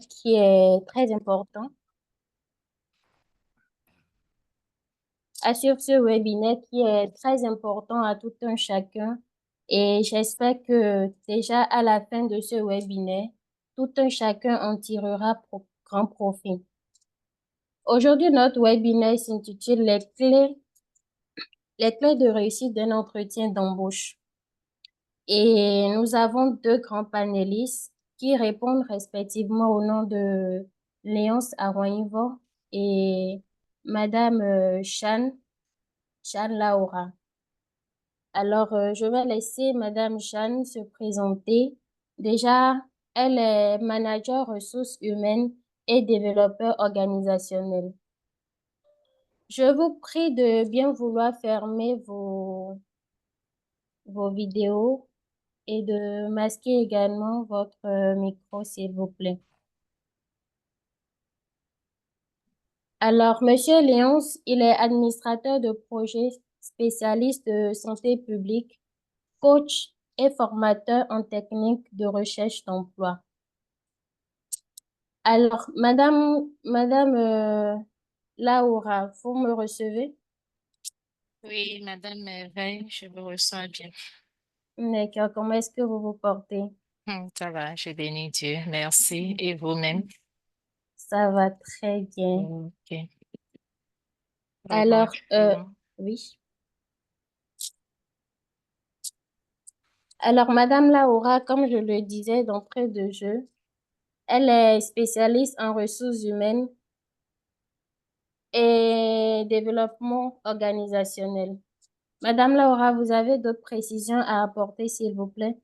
qui est très important. Assure ce webinaire qui est très important à tout un chacun. Et j'espère que déjà à la fin de ce webinaire, tout un chacun en tirera grand profit. Aujourd'hui, notre webinaire s'intitule les clés de réussite d'un entretien d'embauche. Et nous avons deux grands panélistes qui répondent respectivement au nom de Léonce Aroinivo et Madame Chan Laura. Alors, je vais laisser Madame Chan se présenter. Déjà, elle est manager ressources humaines et développeur organisationnel. Je vous prie de bien vouloir fermer vos vidéos et de masquer également votre micro, s'il vous plaît. Alors, Monsieur Léonce, il est administrateur de projet, spécialiste de santé publique, coach et formateur en technique de recherche d'emploi. Alors, Madame Laura, vous me recevez? Oui, Madame Merveille, je vous reçois bien. D'accord, comment est-ce que vous vous portez? Ça va, je bénis Dieu. Merci. Et vous-même? Ça va très bien. Ok. Alors, Bonjour. oui. Alors, Madame Laura, comme je le disais d'entrée de jeu, elle est spécialiste en ressources humaines et développement organisationnel. Madame Laura, vous avez d'autres précisions à apporter, s'il vous plaît?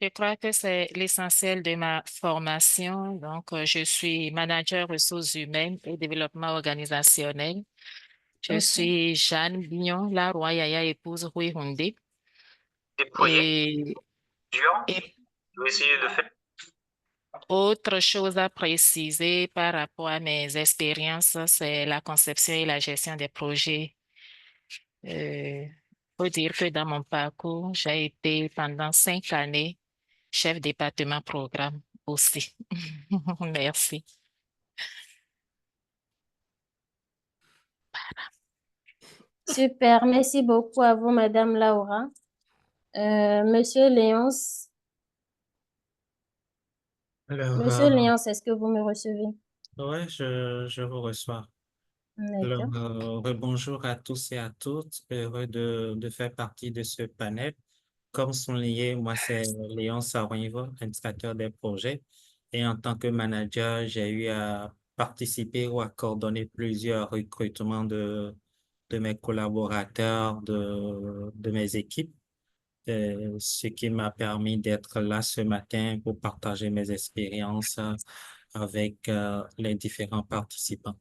Je crois que c'est l'essentiel de ma formation. Donc, je suis manager ressources humaines et développement organisationnel. Je Ok. suis Jeanne Bignon, la roi Yaya, épouse Rui Houndé. Des projets Et, étudiants. et Je vais essayer de faire. autre chose à préciser par rapport à mes expériences, c'est la conception et la gestion des projets. Faut dire que dans mon parcours, j'ai été pendant 5 années chef département programme aussi. Merci. Super, merci beaucoup à vous, Madame Laura. Monsieur Léonce, Alors, Monsieur Léonce, est-ce que vous me recevez? ouais, je vous reçois. Alors, D'accord. bonjour à tous et à toutes. Heureux de faire partie de ce panel. Comme souligné, moi, c'est Léon Sarounivo, administrateur des projets. Et en tant que manager, j'ai eu à participer ou à coordonner plusieurs recrutements de mes collaborateurs, de mes équipes, ce qui m'a permis d'être là ce matin pour partager mes expériences avec les différents participants.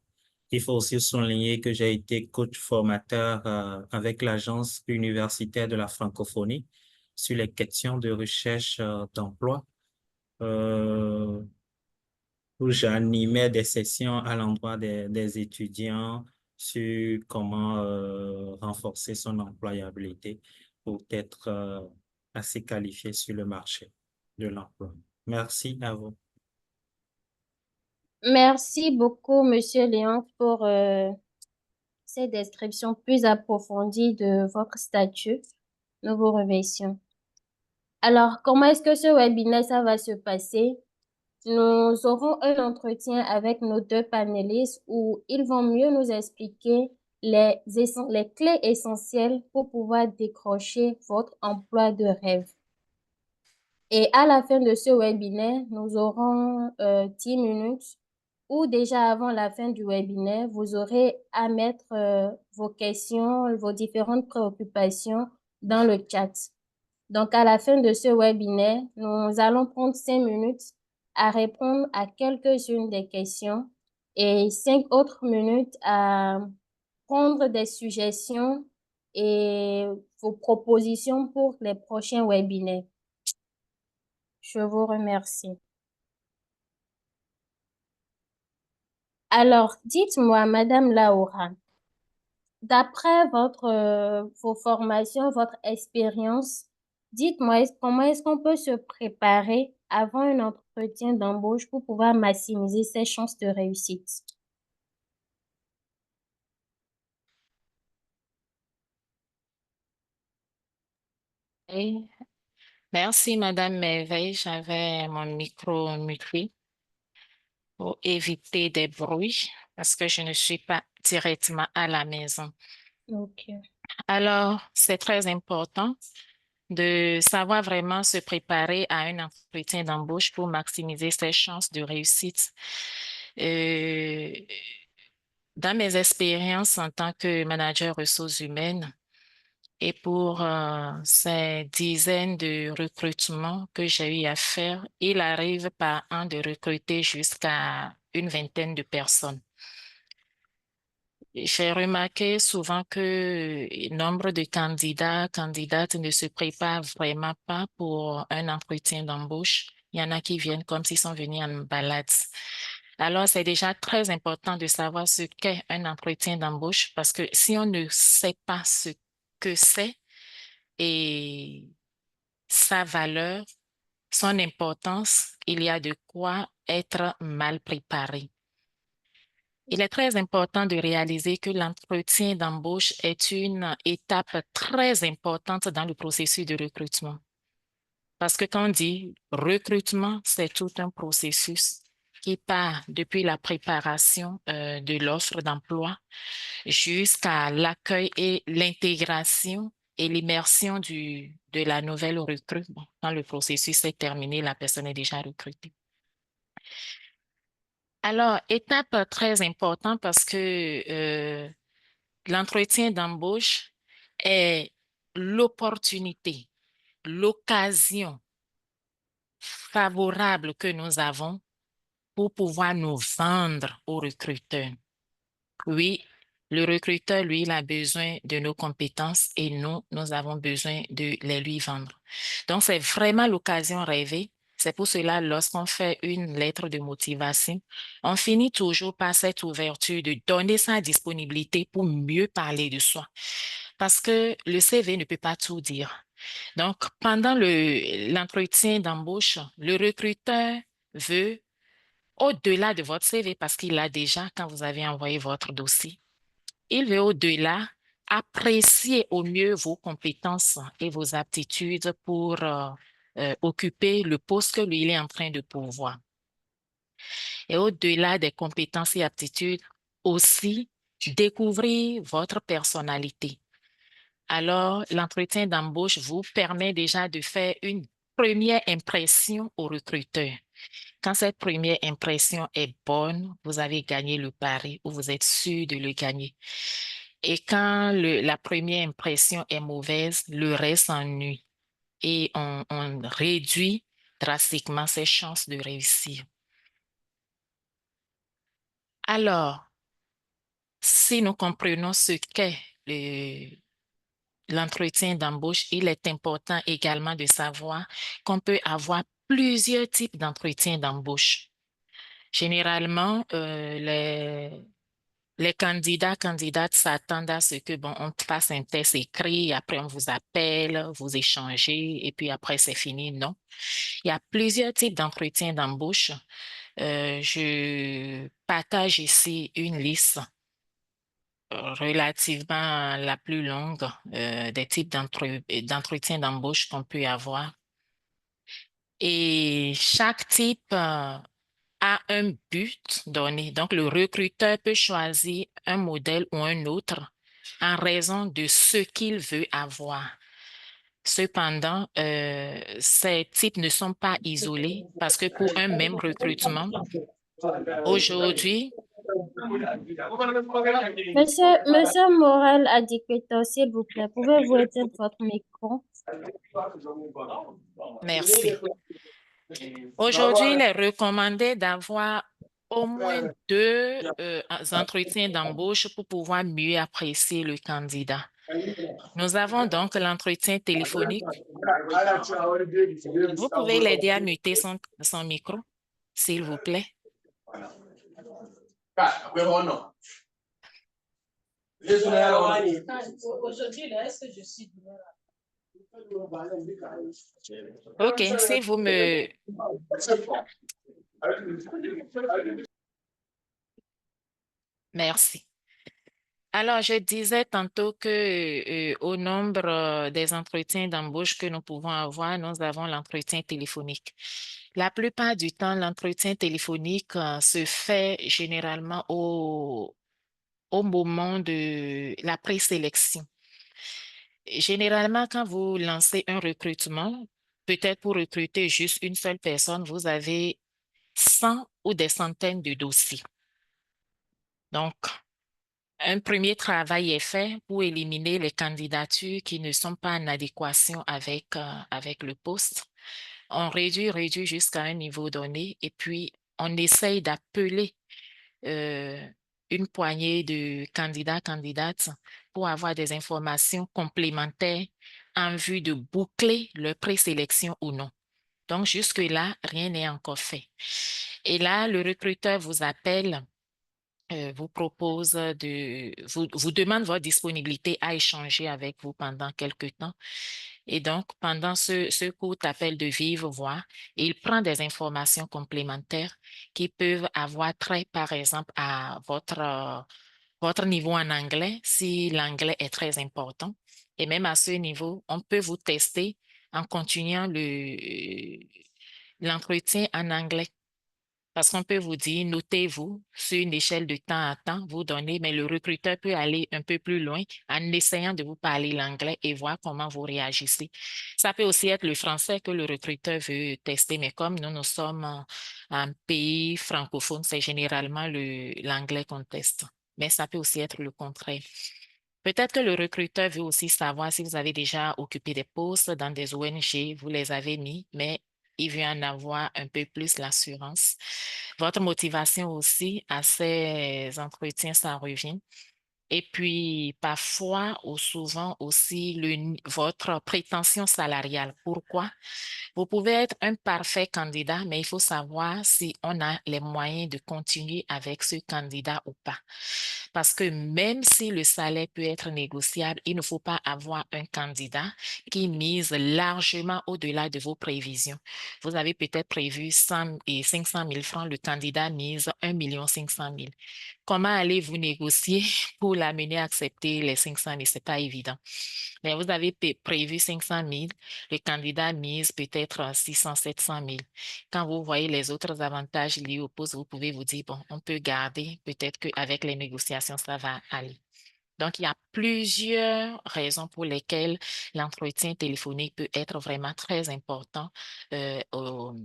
Il faut aussi souligner que j'ai été coach formateur avec l'Agence universitaire de la francophonie sur les questions de recherche d'emploi, euh, où j'animais des sessions à l'endroit des étudiants sur comment renforcer son employabilité pour être assez qualifié sur le marché de l'emploi. Merci à vous. Merci beaucoup, Monsieur Léonce, pour ces descriptions plus approfondies de votre statut. Nous vous remercions. Alors, comment est-ce que ce webinaire, ça va se passer? Nous aurons un entretien avec nos deux panélistes où ils vont mieux nous expliquer les clés essentielles pour pouvoir décrocher votre emploi de rêve. Et à la fin de ce webinaire, nous aurons 10 minutes ou déjà avant la fin du webinaire, vous aurez à mettre vos questions, vos différentes préoccupations dans le chat. Donc, à la fin de ce webinaire, nous allons prendre 5 minutes à répondre à quelques-unes des questions et 5 autres minutes à prendre des suggestions et vos propositions pour les prochains webinaires. Je vous remercie. Alors, dites-moi, Madame Laura, d'après vos formations, votre expérience, dites-moi comment est-ce qu'on peut se préparer avant un entretien d'embauche pour pouvoir maximiser ses chances de réussite? Et merci, Madame Merveille. J'avais mon micro muté pour éviter des bruits parce que je ne suis pas directement à la maison. Ok. Alors, c'est très important de savoir vraiment se préparer à un entretien d'embauche pour maximiser ses chances de réussite. Euh, dans mes expériences en tant que manager ressources humaines et pour ces dizaines de recrutements que j'ai eu à faire, il arrive par an de recruter jusqu'à une vingtaine de personnes. J'ai remarqué souvent que nombre de candidates ne se préparent vraiment pas pour un entretien d'embauche. Il y en a qui viennent comme s'ils sont venus en balade. Alors, c'est déjà très important de savoir ce qu'est un entretien d'embauche parce que si on ne sait pas ce que c'est et sa valeur, son importance, il y a de quoi être mal préparé. Il est très important de réaliser que l'entretien d'embauche est une étape très importante dans le processus de recrutement. Parce que quand on dit recrutement, c'est tout un processus qui part depuis la préparation de l'offre d'emploi jusqu'à l'accueil et l'intégration et l'immersion de la nouvelle recrue. Bon, quand le processus est terminé, la personne est déjà recrutée. Alors, étape très importante parce que l'entretien d'embauche est l'opportunité, l'occasion favorable que nous avons pour pouvoir nous vendre aux recruteurs. Oui, le recruteur, lui, il a besoin de nos compétences et nous avons besoin de les lui vendre. Donc, c'est vraiment l'occasion rêvée. C'est pour cela, lorsqu'on fait une lettre de motivation, on finit toujours par cette ouverture de donner sa disponibilité pour mieux parler de soi. Parce que le CV ne peut pas tout dire. Donc, pendant l'entretien d'embauche, le recruteur veut, au-delà de votre CV, parce qu'il l'a déjà quand vous avez envoyé votre dossier, il veut au-delà apprécier au mieux vos compétences et vos aptitudes pour occuper le poste que lui, il est en train de pourvoir. Et au-delà des compétences et aptitudes, aussi découvrir votre personnalité. Alors, l'entretien d'embauche vous permet déjà de faire une première impression au recruteur. Quand cette première impression est bonne, vous avez gagné le pari ou vous êtes sûr de le gagner. Et quand la première impression est mauvaise, le reste s'ennuie et on réduit drastiquement ses chances de réussir. Alors, si nous comprenons ce qu'est l'entretien d'embauche, il est important également de savoir qu'on peut avoir plusieurs types d'entretiens d'embauche. Généralement, les candidates s'attendent à ce que, bon, on fasse un test écrit, après on vous appelle, vous échangez, et puis après c'est fini. Non. Il y a plusieurs types d'entretiens d'embauche. Je partage ici une liste relativement la plus longue des types d'entretiens d'embauche qu'on peut avoir. Et chaque type a un but donné. Donc, le recruteur peut choisir un modèle ou un autre en raison de ce qu'il veut avoir. Cependant, ces types ne sont pas isolés parce que pour un même recrutement, aujourd'hui, Monsieur Morel Adikweto, s'il vous plaît, pouvez-vous éteindre votre micro? merci. Aujourd'hui, il est recommandé d'avoir au moins deux entretiens d'embauche pour pouvoir mieux apprécier le candidat. Nous avons donc l'entretien téléphonique. Vous pouvez l'aider à muter son micro, s'il vous plaît. Aujourd'hui, est-ce que je suis OK, si vous me... Merci. Alors, je disais tantôt que au nombre des entretiens d'embauche que nous pouvons avoir, nous avons l'entretien téléphonique. La plupart du temps, l'entretien téléphonique se fait généralement au moment de la présélection. Généralement, quand vous lancez un recrutement, peut-être pour recruter juste une seule personne, vous avez 100 ou des centaines de dossiers. Donc, un premier travail est fait pour éliminer les candidatures qui ne sont pas en adéquation avec le poste. On réduit jusqu'à un niveau donné et puis on essaye d'appeler une poignée de candidats, candidates pour avoir des informations complémentaires en vue de boucler leur présélection ou non. Donc, jusque-là, rien n'est encore fait. Et là, le recruteur vous appelle, vous propose vous demande votre disponibilité à échanger avec vous pendant quelque temps. Et donc, pendant ce court appel de vive voix, il prend des informations complémentaires qui peuvent avoir trait, par exemple, à votre niveau en anglais, si l'anglais est très important. Et même à ce niveau, on peut vous tester en continuant l'entretien en anglais. Parce qu'on peut vous dire, notez-vous sur une échelle de temps à temps, vous donnez, mais le recruteur peut aller un peu plus loin en essayant de vous parler l'anglais et voir comment vous réagissez. Ça peut aussi être le français que le recruteur veut tester, mais comme nous sommes un pays francophone, c'est généralement l'anglais qu'on teste. Mais ça peut aussi être le contraire. Peut-être que le recruteur veut aussi savoir si vous avez déjà occupé des postes dans des ONG, vous les avez mis, mais il veut en avoir un peu plus l'assurance. Votre motivation aussi à ces entretiens, ça revient. Et puis, parfois ou souvent aussi, votre prétention salariale. Pourquoi? Vous pouvez être un parfait candidat, mais il faut savoir si on a les moyens de continuer avec ce candidat ou pas. Parce que même si le salaire peut être négociable, il ne faut pas avoir un candidat qui mise largement au-delà de vos prévisions. Vous avez peut-être prévu 100 et 500 000 francs, le candidat mise 1 500 000. Comment allez-vous négocier pour l'amener à accepter les 500 000? Ce n'est pas évident. Mais vous avez prévu 500 000, le candidat mise peut-être 600, 700 000. Quand vous voyez les autres avantages liés au poste, vous pouvez vous dire, bon, on peut garder, peut-être qu'avec les négociations, ça va aller. Donc, il y a plusieurs raisons pour lesquelles l'entretien téléphonique peut être vraiment très important au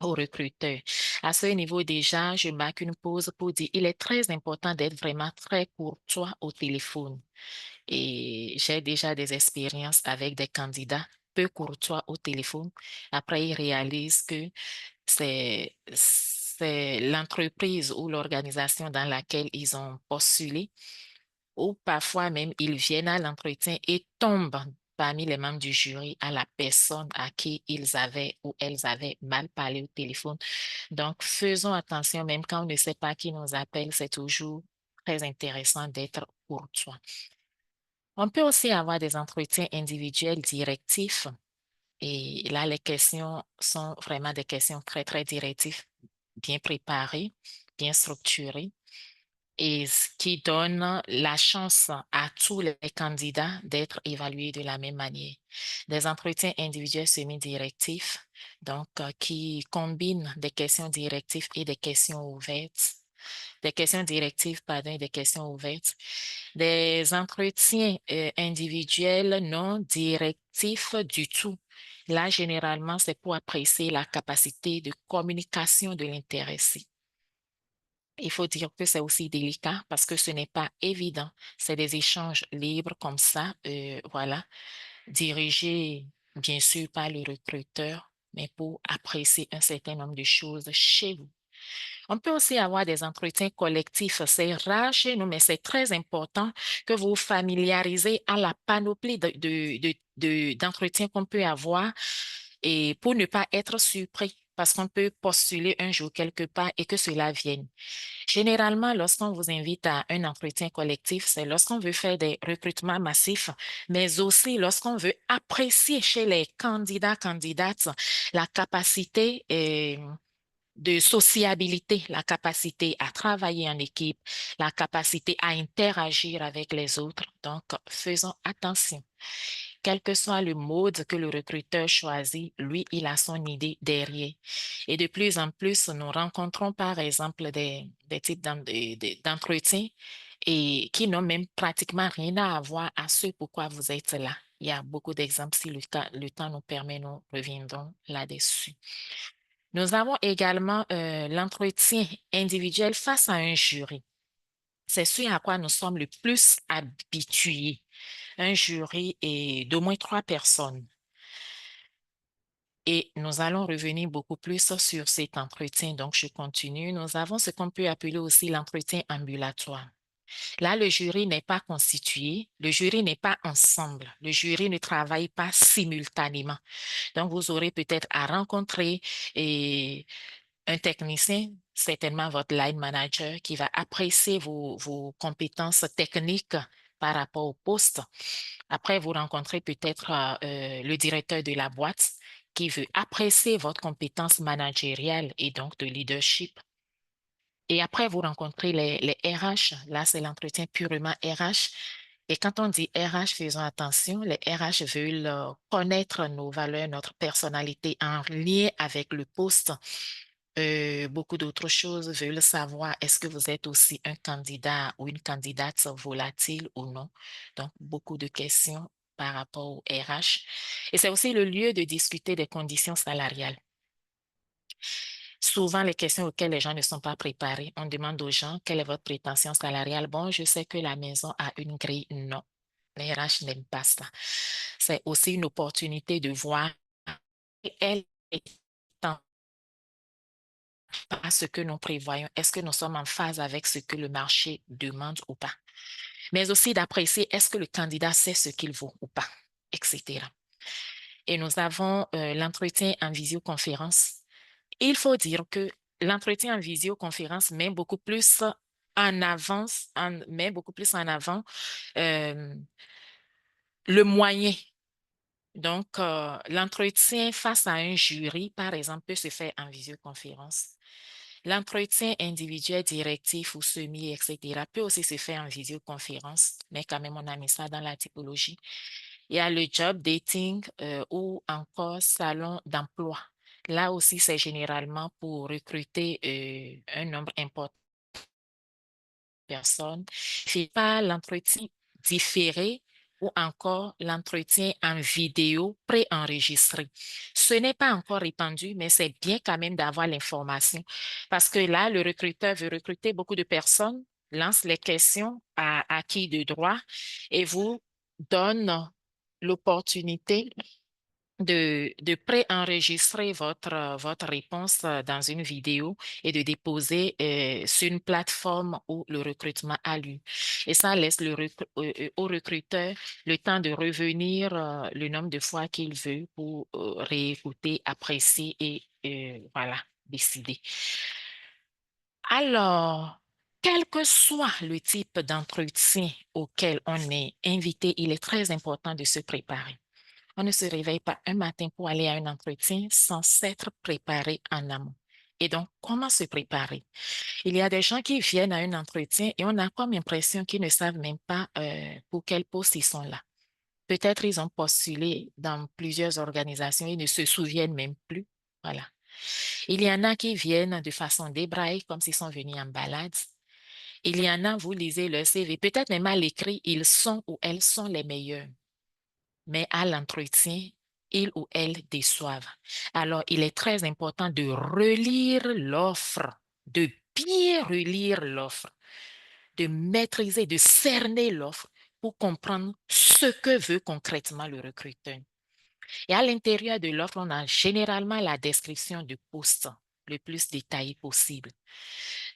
recruteur. À ce niveau déjà, je marque une pause pour dire, il est très important d'être vraiment très courtois au téléphone. Et j'ai déjà des expériences avec des candidats peu courtois au téléphone. Après, ils réalisent que c'est l'entreprise ou l'organisation dans laquelle ils ont postulé, ou parfois même ils viennent à l'entretien et tombent parmi les membres du jury à la personne à qui ils avaient ou elles avaient mal parlé au téléphone. Donc, faisons attention, même quand on ne sait pas qui nous appelle, c'est toujours très intéressant d'être courtois. On peut aussi avoir des entretiens individuels directifs. Et là, les questions sont vraiment des questions très, très directives, bien préparées, bien structurées, et ce qui donne la chance à tous les candidats d'être évalués de la même manière. Des entretiens individuels semi-directifs, donc qui combinent des questions directives et des questions ouvertes. Des questions directives, pardon, et des questions ouvertes. Des entretiens individuels non directifs du tout. Là, généralement, c'est pour apprécier la capacité de communication de l'intéressé. Il faut dire que c'est aussi délicat parce que ce n'est pas évident. C'est des échanges libres comme ça, voilà, dirigés bien sûr par le recruteur, mais pour apprécier un certain nombre de choses chez vous. On peut aussi avoir des entretiens collectifs. C'est rare chez nous, mais c'est très important que vous vous familiarisez à la panoplie d'entretiens qu'on peut avoir et pour ne pas être surpris. parce qu'on peut postuler un jour quelque part et que cela vienne. Généralement, lorsqu'on vous invite à un entretien collectif, c'est lorsqu'on veut faire des recrutements massifs, mais aussi lorsqu'on veut apprécier chez les candidats, candidates, la capacité de sociabilité, la capacité à travailler en équipe, la capacité à interagir avec les autres. Donc, faisons attention. Quel que soit le mode que le recruteur choisit, lui, il a son idée derrière. Et de plus en plus, nous rencontrons par exemple des types d'entretiens et qui n'ont même pratiquement rien à voir à ce pourquoi vous êtes là. Il y a beaucoup d'exemples. Si le temps nous permet, nous reviendrons là-dessus. Nous avons également l'entretien individuel face à un jury. C'est ce à quoi nous sommes le plus habitués. Un jury est d'au moins 3 personnes. Et nous allons revenir beaucoup plus sur cet entretien. Donc, je continue. Nous avons ce qu'on peut appeler aussi l'entretien ambulatoire. Là, le jury n'est pas constitué, le jury n'est pas ensemble, le jury ne travaille pas simultanément. Donc, vous aurez peut-être à rencontrer un technicien, certainement votre line manager, qui va apprécier vos compétences techniques par rapport au poste. Après, vous rencontrez peut-être le directeur de la boîte qui veut apprécier votre compétence managériale et donc de leadership. Et après, vous rencontrez les RH. Là, c'est l'entretien purement RH. Et quand on dit RH, faisons attention, les RH veulent connaître nos valeurs, notre personnalité en lien avec le poste. Beaucoup d'autres choses veulent savoir est-ce que vous êtes aussi un candidat ou une candidate volatile ou non. Donc, beaucoup de questions par rapport au RH. Et c'est aussi le lieu de discuter des conditions salariales. Souvent, les questions auxquelles les gens ne sont pas préparés, on demande aux gens quelle est votre prétention salariale. Bon, je sais que la maison a une grille. Non, les RH n'aiment pas ça. C'est aussi une opportunité de voir elle est à ce que nous prévoyons. Est-ce que nous sommes en phase avec ce que le marché demande ou pas? Mais aussi d'apprécier est-ce que le candidat sait ce qu'il vaut ou pas, etc. Et nous avons l'entretien en visioconférence. Il faut dire que l'entretien en visioconférence met beaucoup plus en avant le moyen. Donc, l'entretien face à un jury, par exemple, peut se faire en visioconférence. L'entretien individuel, directif ou semi, etc., peut aussi se faire en visioconférence, mais quand même, on a mis ça dans la typologie. Il y a le job dating ou encore salon d'emploi. Là aussi, c'est généralement pour recruter un nombre important de personnes. C'est pas l'entretien différé ou encore l'entretien en vidéo préenregistré. Ce n'est pas encore répandu, mais c'est bien quand même d'avoir l'information parce que là, le recruteur veut recruter beaucoup de personnes, lance les questions à qui de droit et vous donne l'opportunité de préenregistrer votre réponse dans une vidéo et de déposer sur une plateforme où le recrutement a lieu. Et ça laisse au recruteur le temps de revenir le nombre de fois qu'il veut pour réécouter, apprécier et voilà, décider. Alors, quel que soit le type d'entretien auquel on est invité, il est très important de se préparer. On ne se réveille pas un matin pour aller à un entretien sans s'être préparé en amont. Et donc, comment se préparer? Il y a des gens qui viennent à un entretien et on a comme impression qu'ils ne savent même pas pour quel poste ils sont là. Peut-être ils ont postulé dans plusieurs organisations, ils ne se souviennent même plus. Voilà. Il y en a qui viennent de façon débraillée, comme s'ils sont venus en balade. Il y en a, vous lisez leur CV, peut-être même à l'écrit, ils sont ou elles sont les meilleurs. Mais à l'entretien, ils ou elles déçoivent. Alors, il est très important de relire l'offre, de bien relire l'offre, de maîtriser, de cerner l'offre pour comprendre ce que veut concrètement le recruteur. Et à l'intérieur de l'offre, on a généralement la description du poste le plus détaillé possible.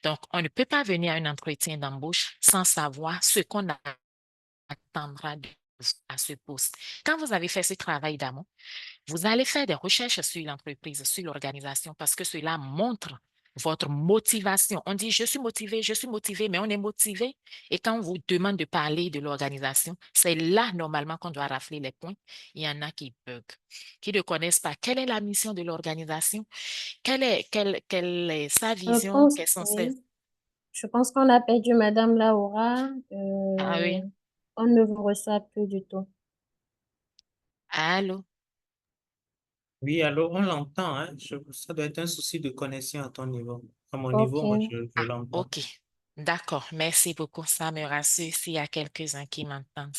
Donc, on ne peut pas venir à un entretien d'embauche sans savoir ce qu'on attendra de à ce poste. Quand vous avez fait ce travail d'amont, vous allez faire des recherches sur l'entreprise, sur l'organisation, parce que cela montre votre motivation. On dit, je suis motivé, mais on est motivé. Et quand on vous demande de parler de l'organisation, c'est là, normalement, qu'on doit rafler les points. Il y en a qui bug, qui ne connaissent pas quelle est la mission de l'organisation, quelle est sa Je vision, pense, quelles sont ses... oui. Je pense qu'on a perdu Madame Laura. Ah oui, On ne vous reçoit plus du tout. allô? Oui, alors on l'entend, hein. Ça doit être un souci de connexion à ton niveau. À mon niveau, moi, Ok. je l'entends. OK. D'accord, merci beaucoup. Ça me rassure s'il y a quelques-uns qui m'entendent.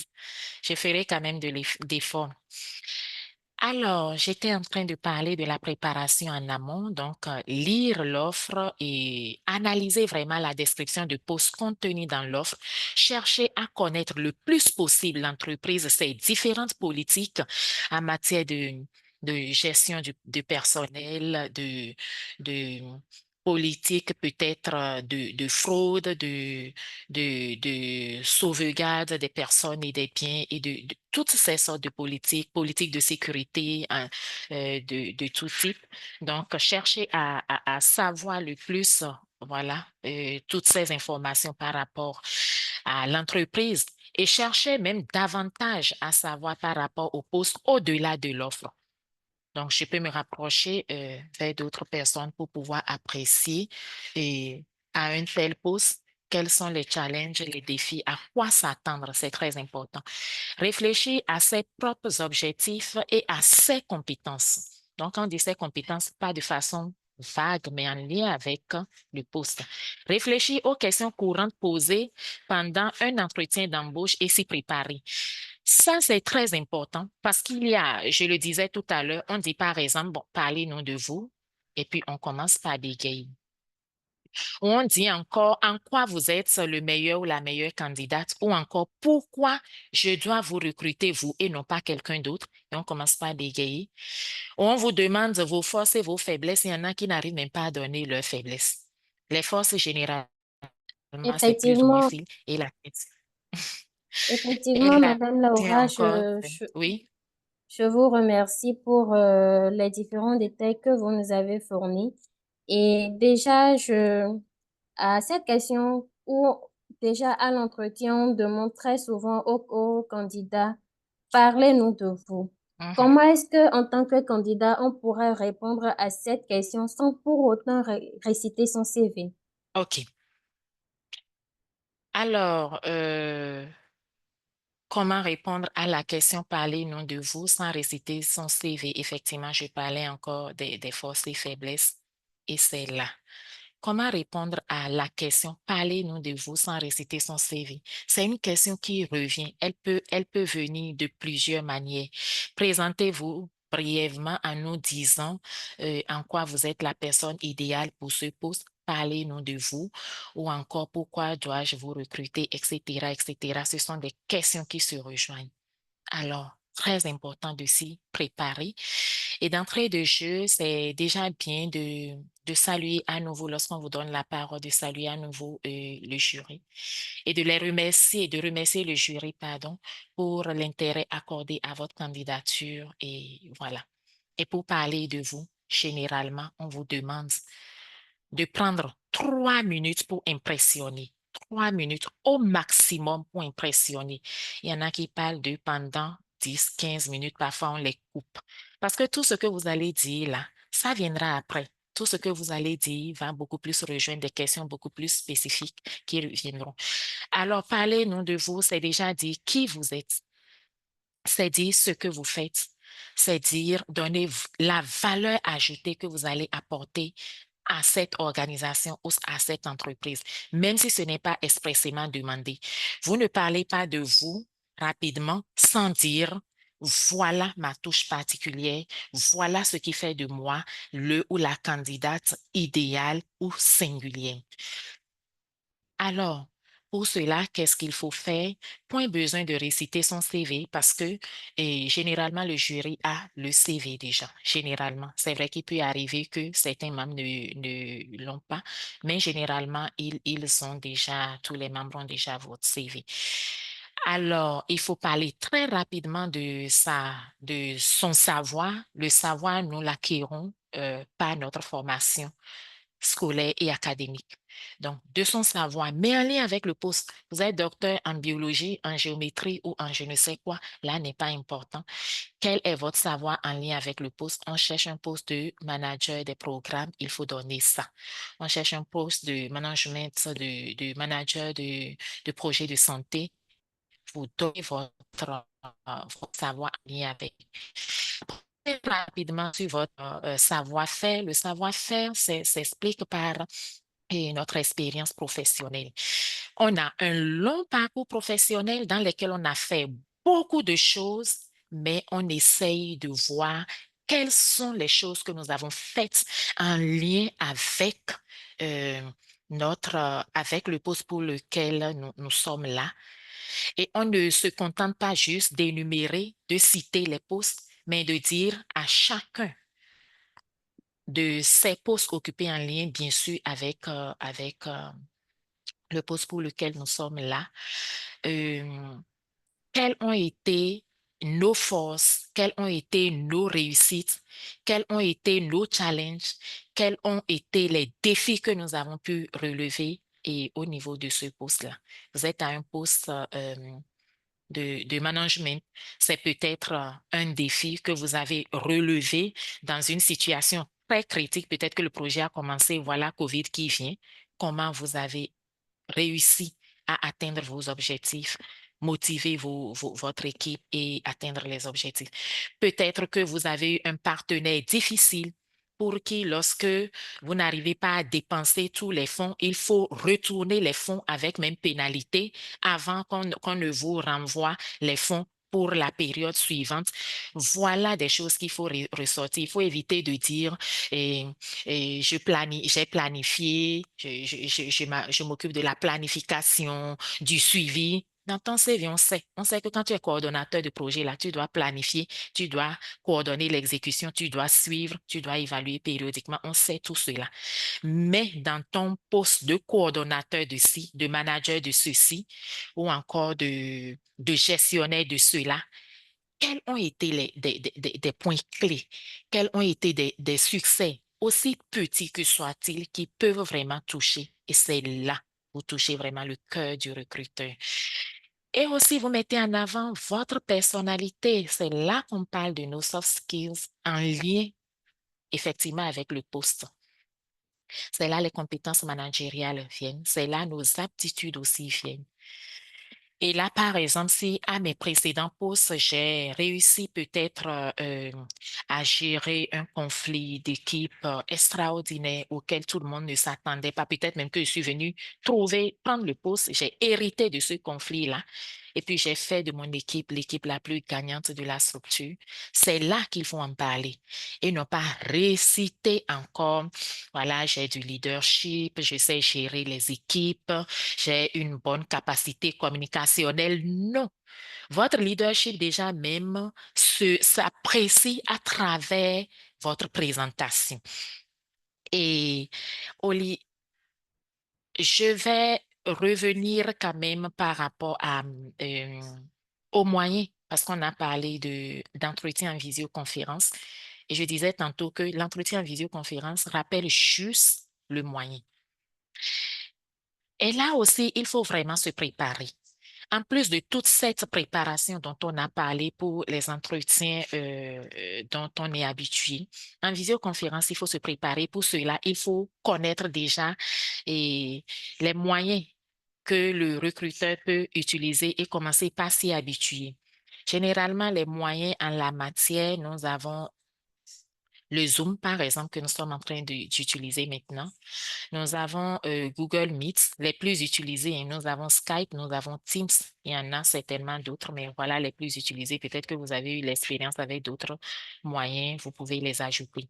Je ferai quand même d'efforts. Alors, j'étais en train de parler de la préparation en amont, donc lire l'offre et analyser vraiment la description de poste contenue dans l'offre, chercher à connaître le plus possible l'entreprise, ses différentes politiques en matière de gestion du personnel, de politique peut-être de fraude, de sauvegarde des personnes et des biens et de toutes ces sortes de politiques, politiques de sécurité hein, de tout type. Donc, chercher à savoir le plus, voilà, toutes ces informations par rapport à l'entreprise et chercher même davantage à savoir par rapport au poste au-delà de l'offre. Donc, je peux me rapprocher vers d'autres personnes pour pouvoir apprécier et à un tel poste, quels sont les challenges, les défis, à quoi s'attendre, c'est très important. Réfléchir à ses propres objectifs et à ses compétences. Donc, on dit ses compétences, pas de façon vague, mais en lien avec le poste. Réfléchir aux questions courantes posées pendant un entretien d'embauche et s'y préparer. Ça, c'est très important parce qu'il y a, je le disais tout à l'heure, on dit par exemple, bon, parlez-nous de vous, et puis on commence par bégayer. Ou on dit encore en quoi vous êtes le meilleur ou la meilleure candidate, ou encore pourquoi je dois vous recruter vous et non pas quelqu'un d'autre, et on commence par bégayer. Ou on vous demande vos forces et vos faiblesses, il y en a qui n'arrivent même pas à donner leurs faiblesses. Les forces, généralement, c'est plus ou moins Effectivement, facile, et la et effectivement, là, Madame c'est Laura, encore, oui. je vous remercie pour les différents détails que vous nous avez fournis. Et déjà, à cette question où déjà à l'entretien, on demande très souvent aux candidats, parlez-nous de vous. Mhm. Comment est-ce que, en tant que candidat, on pourrait répondre à cette question sans pour autant réciter son CV? OK. Alors, comment répondre à la question parlez-nous de vous sans réciter son CV? Effectivement, je parlais encore des forces et faiblesses et c'est là. Comment répondre à la question parlez-nous de vous sans réciter son CV? C'est une question qui revient. Elle peut venir de plusieurs manières. Présentez-vous brièvement en nous disant en quoi vous êtes la personne idéale pour ce poste. Parlez-nous de vous ou encore pourquoi dois-je vous recruter, etc., etc. Ce sont des questions qui se rejoignent. Alors, très important de s'y préparer. Et d'entrée de jeu, c'est déjà bien de saluer à nouveau, lorsqu'on vous donne la parole, de saluer à nouveau le jury et de les remercier, de remercier le jury, pardon, pour l'intérêt accordé à votre candidature. Et voilà. Et pour parler de vous, généralement, on vous demande de prendre 3 minutes pour impressionner. 3 minutes au maximum pour impressionner. Il y en a qui parlent de pendant 10, 15 minutes, parfois on les coupe. Parce que tout ce que vous allez dire là, ça viendra après. Tout ce que vous allez dire va beaucoup plus rejoindre des questions beaucoup plus spécifiques qui reviendront. Alors, parlez-nous de vous, c'est déjà dire qui vous êtes, c'est dire ce que vous faites, c'est dire donner la valeur ajoutée que vous allez apporter à cette organisation ou à cette entreprise, même si ce n'est pas expressément demandé. Vous ne parlez pas de vous rapidement sans dire, voilà ma touche particulière, voilà ce qui fait de moi le ou la candidate idéale ou singulière. Alors, pour cela, qu'est-ce qu'il faut faire? Point besoin de réciter son CV parce que généralement, le jury a le CV déjà. Généralement, c'est vrai qu'il peut arriver que certains membres ne l'ont pas, mais généralement, ils ont déjà, tous les membres ont déjà votre CV. Alors, il faut parler très rapidement de son savoir. Le savoir, nous l'acquérons par notre formation scolaire et académique. Donc, de son savoir, mais en lien avec le poste. Vous êtes docteur en biologie, en géométrie ou en je ne sais quoi, là n'est pas important. Quel est votre savoir en lien avec le poste? On cherche un poste de manager des programmes, il faut donner ça. On cherche un poste de management, de manager de projet de santé, vous donnez votre savoir en lien avec. Très rapidement sur votre savoir-faire. Le savoir-faire s'explique par notre expérience professionnelle. On a un long parcours professionnel dans lequel on a fait beaucoup de choses, mais on essaye de voir quelles sont les choses que nous avons faites en lien avec avec le poste pour lequel nous sommes là. Et on ne se contente pas juste d'énumérer, de citer les postes, mais de dire à chacun de ces postes occupés en lien, bien sûr, avec le poste pour lequel nous sommes là, quelles ont été nos forces, quelles ont été nos réussites, quels ont été nos challenges, quels ont été les défis que nous avons pu relever et au niveau de ce poste-là. Vous êtes à un poste de management. C'est peut-être un défi que vous avez relevé dans une situation très critique. Peut-être que le projet a commencé, voilà COVID qui vient. Comment vous avez réussi à atteindre vos objectifs, motiver votre équipe et atteindre les objectifs. Peut-être que vous avez eu un partenaire difficile pour qui, lorsque vous n'arrivez pas à dépenser tous les fonds, il faut retourner les fonds avec même pénalité avant qu'on ne vous renvoie les fonds pour la période suivante. Voilà des choses qu'il faut ressortir. Il faut éviter de dire j'ai planifié, je m'occupe de la planification, du suivi. Dans ton CV, on sait que quand tu es coordonnateur de projet, là, tu dois planifier, tu dois coordonner l'exécution, tu dois suivre, tu dois évaluer périodiquement. On sait tout cela. Mais dans ton poste de coordonnateur de ci, de manager de ceci, ou encore de gestionnaire de cela, quels ont été des points clés, quels ont été des succès, aussi petits que soient-ils, qui peuvent vraiment toucher. Et c'est là, vous touchez vraiment le cœur du recruteur. Et aussi, vous mettez en avant votre personnalité. C'est là qu'on parle de nos soft skills en lien effectivement avec le poste. C'est là les compétences managériales viennent. C'est là nos aptitudes aussi viennent. Et là, par exemple, si à mes précédents postes, j'ai réussi peut-être à gérer un conflit d'équipe extraordinaire auquel tout le monde ne s'attendait pas, peut-être même que je suis venue prendre le poste, j'ai hérité de ce conflit-là. Et puis, j'ai fait de mon équipe l'équipe la plus gagnante de la structure. C'est là qu'il faut en parler et non pas réciter encore, voilà, j'ai du leadership, je sais gérer les équipes, j'ai une bonne capacité communicationnelle. Non, votre leadership déjà même s'apprécie à travers votre présentation. Et Oli, je vais revenir quand même par rapport aux moyens, parce qu'on a parlé d'entretien en visioconférence. Et je disais tantôt que l'entretien en visioconférence rappelle juste le moyen. Et là aussi, il faut vraiment se préparer. En plus de toute cette préparation dont on a parlé pour les entretiens dont on est habitué, en visioconférence, il faut se préparer. Pour cela, il faut connaître déjà les moyens que le recruteur peut utiliser et commencer par s'y habituer. Généralement, les moyens en la matière, nous avons le Zoom, par exemple, que nous sommes en train d'utiliser maintenant. Nous avons Google Meet, les plus utilisés. Hein. Nous avons Skype, nous avons Teams. Il y en a certainement d'autres, mais voilà les plus utilisés. Peut-être que vous avez eu l'expérience avec d'autres moyens, vous pouvez les ajouter.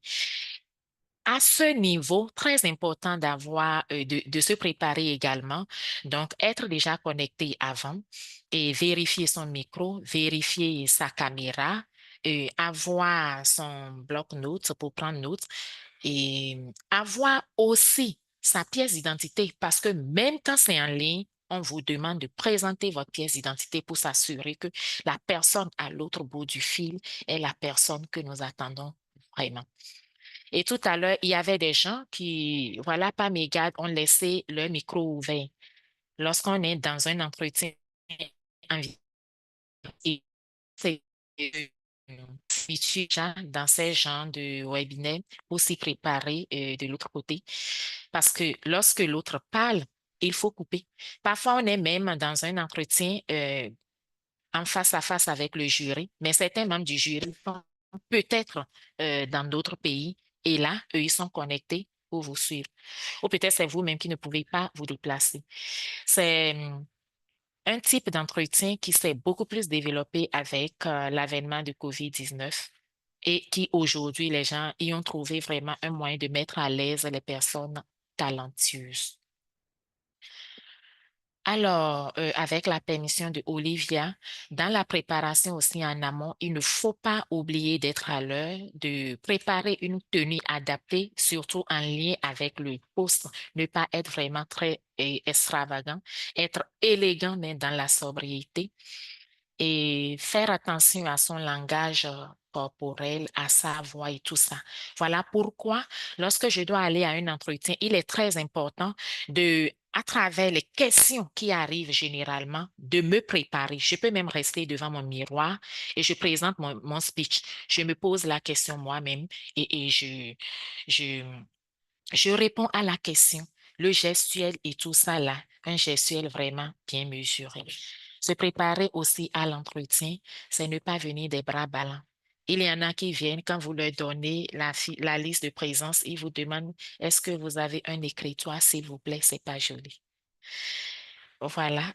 À ce niveau, très important d'avoir, de se préparer également. Donc, être déjà connecté avant et vérifier son micro, vérifier sa caméra, avoir son bloc-notes pour prendre notes et avoir aussi sa pièce d'identité parce que même quand c'est en ligne, on vous demande de présenter votre pièce d'identité pour s'assurer que la personne à l'autre bout du fil est la personne que nous attendons vraiment. Et tout à l'heure, il y avait des gens qui, voilà, par mégarde, ont laissé leur micro ouvert. Lorsqu'on est dans un entretien en et c'est dans ces genres de webinaires pour s'y préparer de l'autre côté. Parce que lorsque l'autre parle, il faut couper. Parfois, on est même dans un entretien en face à face avec le jury, mais certains membres du jury sont peut-être dans d'autres pays et là, eux, ils sont connectés pour vous suivre. Ou peut-être c'est vous-même qui ne pouvez pas vous déplacer. C'est un type d'entretien qui s'est beaucoup plus développé avec l'avènement de COVID-19 et qui aujourd'hui, les gens y ont trouvé vraiment un moyen de mettre à l'aise les personnes talentueuses. Alors, avec la permission de Olivia, dans la préparation aussi en amont, il ne faut pas oublier d'être à l'heure, de préparer une tenue adaptée, surtout en lien avec le poste, ne pas être vraiment très extravagant, être élégant mais dans la sobriété et faire attention à son langage corporel, à sa voix et tout ça. Voilà pourquoi, lorsque je dois aller à un entretien, il est très important de, à travers les questions qui arrivent généralement, de me préparer. Je peux même rester devant mon miroir et je présente mon speech. Je me pose la question moi-même et je, je réponds à la question, le gestuel et tout ça là, un gestuel vraiment bien mesuré. Se préparer aussi à l'entretien, c'est ne pas venir des bras ballants. Il y en a qui viennent, quand vous leur donnez la liste de présence, ils vous demandent, est-ce que vous avez un écritoire, s'il vous plaît, c'est pas joli. Voilà,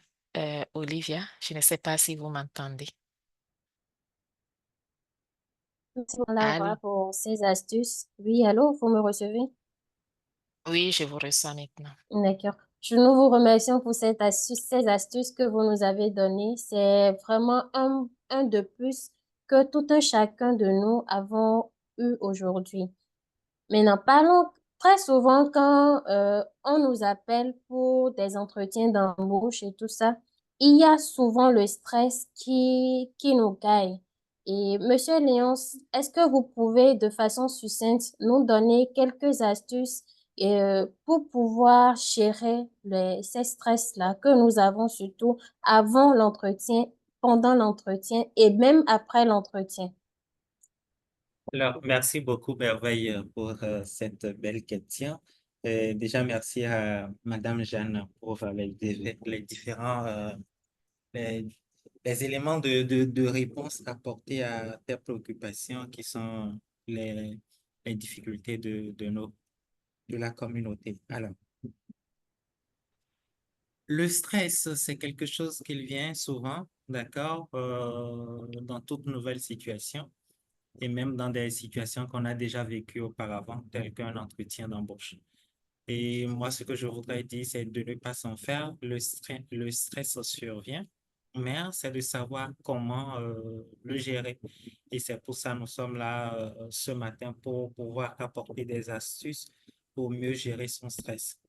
Olivia, je ne sais pas si vous m'entendez. Merci, Laura, Allô? pour ces astuces. Oui, allô, vous me recevez? Oui, je vous reçois maintenant. D'accord. Nous vous remercions pour ces astuces que vous nous avez données. C'est vraiment un de plus que tout un chacun de nous avons eu aujourd'hui. Maintenant, parlons très souvent quand on nous appelle pour des entretiens d'embauche et tout ça, il y a souvent le stress qui nous gagne. Et Monsieur Léonce, est-ce que vous pouvez de façon succincte nous donner quelques astuces pour pouvoir gérer ces stress-là que nous avons surtout avant l'entretien, pendant l'entretien et même après l'entretien? Alors, merci beaucoup, Merveille, pour cette belle question. Déjà, merci à Madame Jeanne pour les différents les, les éléments de réponse apportés à tes préoccupations qui sont les, les difficultés de la communauté. Alors, le stress, c'est quelque chose qui vient souvent, d'accord, dans toute nouvelle situation et même dans des situations qu'on a déjà vécues auparavant, telles qu'un entretien d'embauche. Et moi, ce que je voudrais dire, c'est de ne pas s'en faire. Le stress survient, mais c'est de savoir comment le gérer. Et c'est pour ça que nous sommes là ce matin pour pouvoir apporter des astuces pour mieux gérer son stress.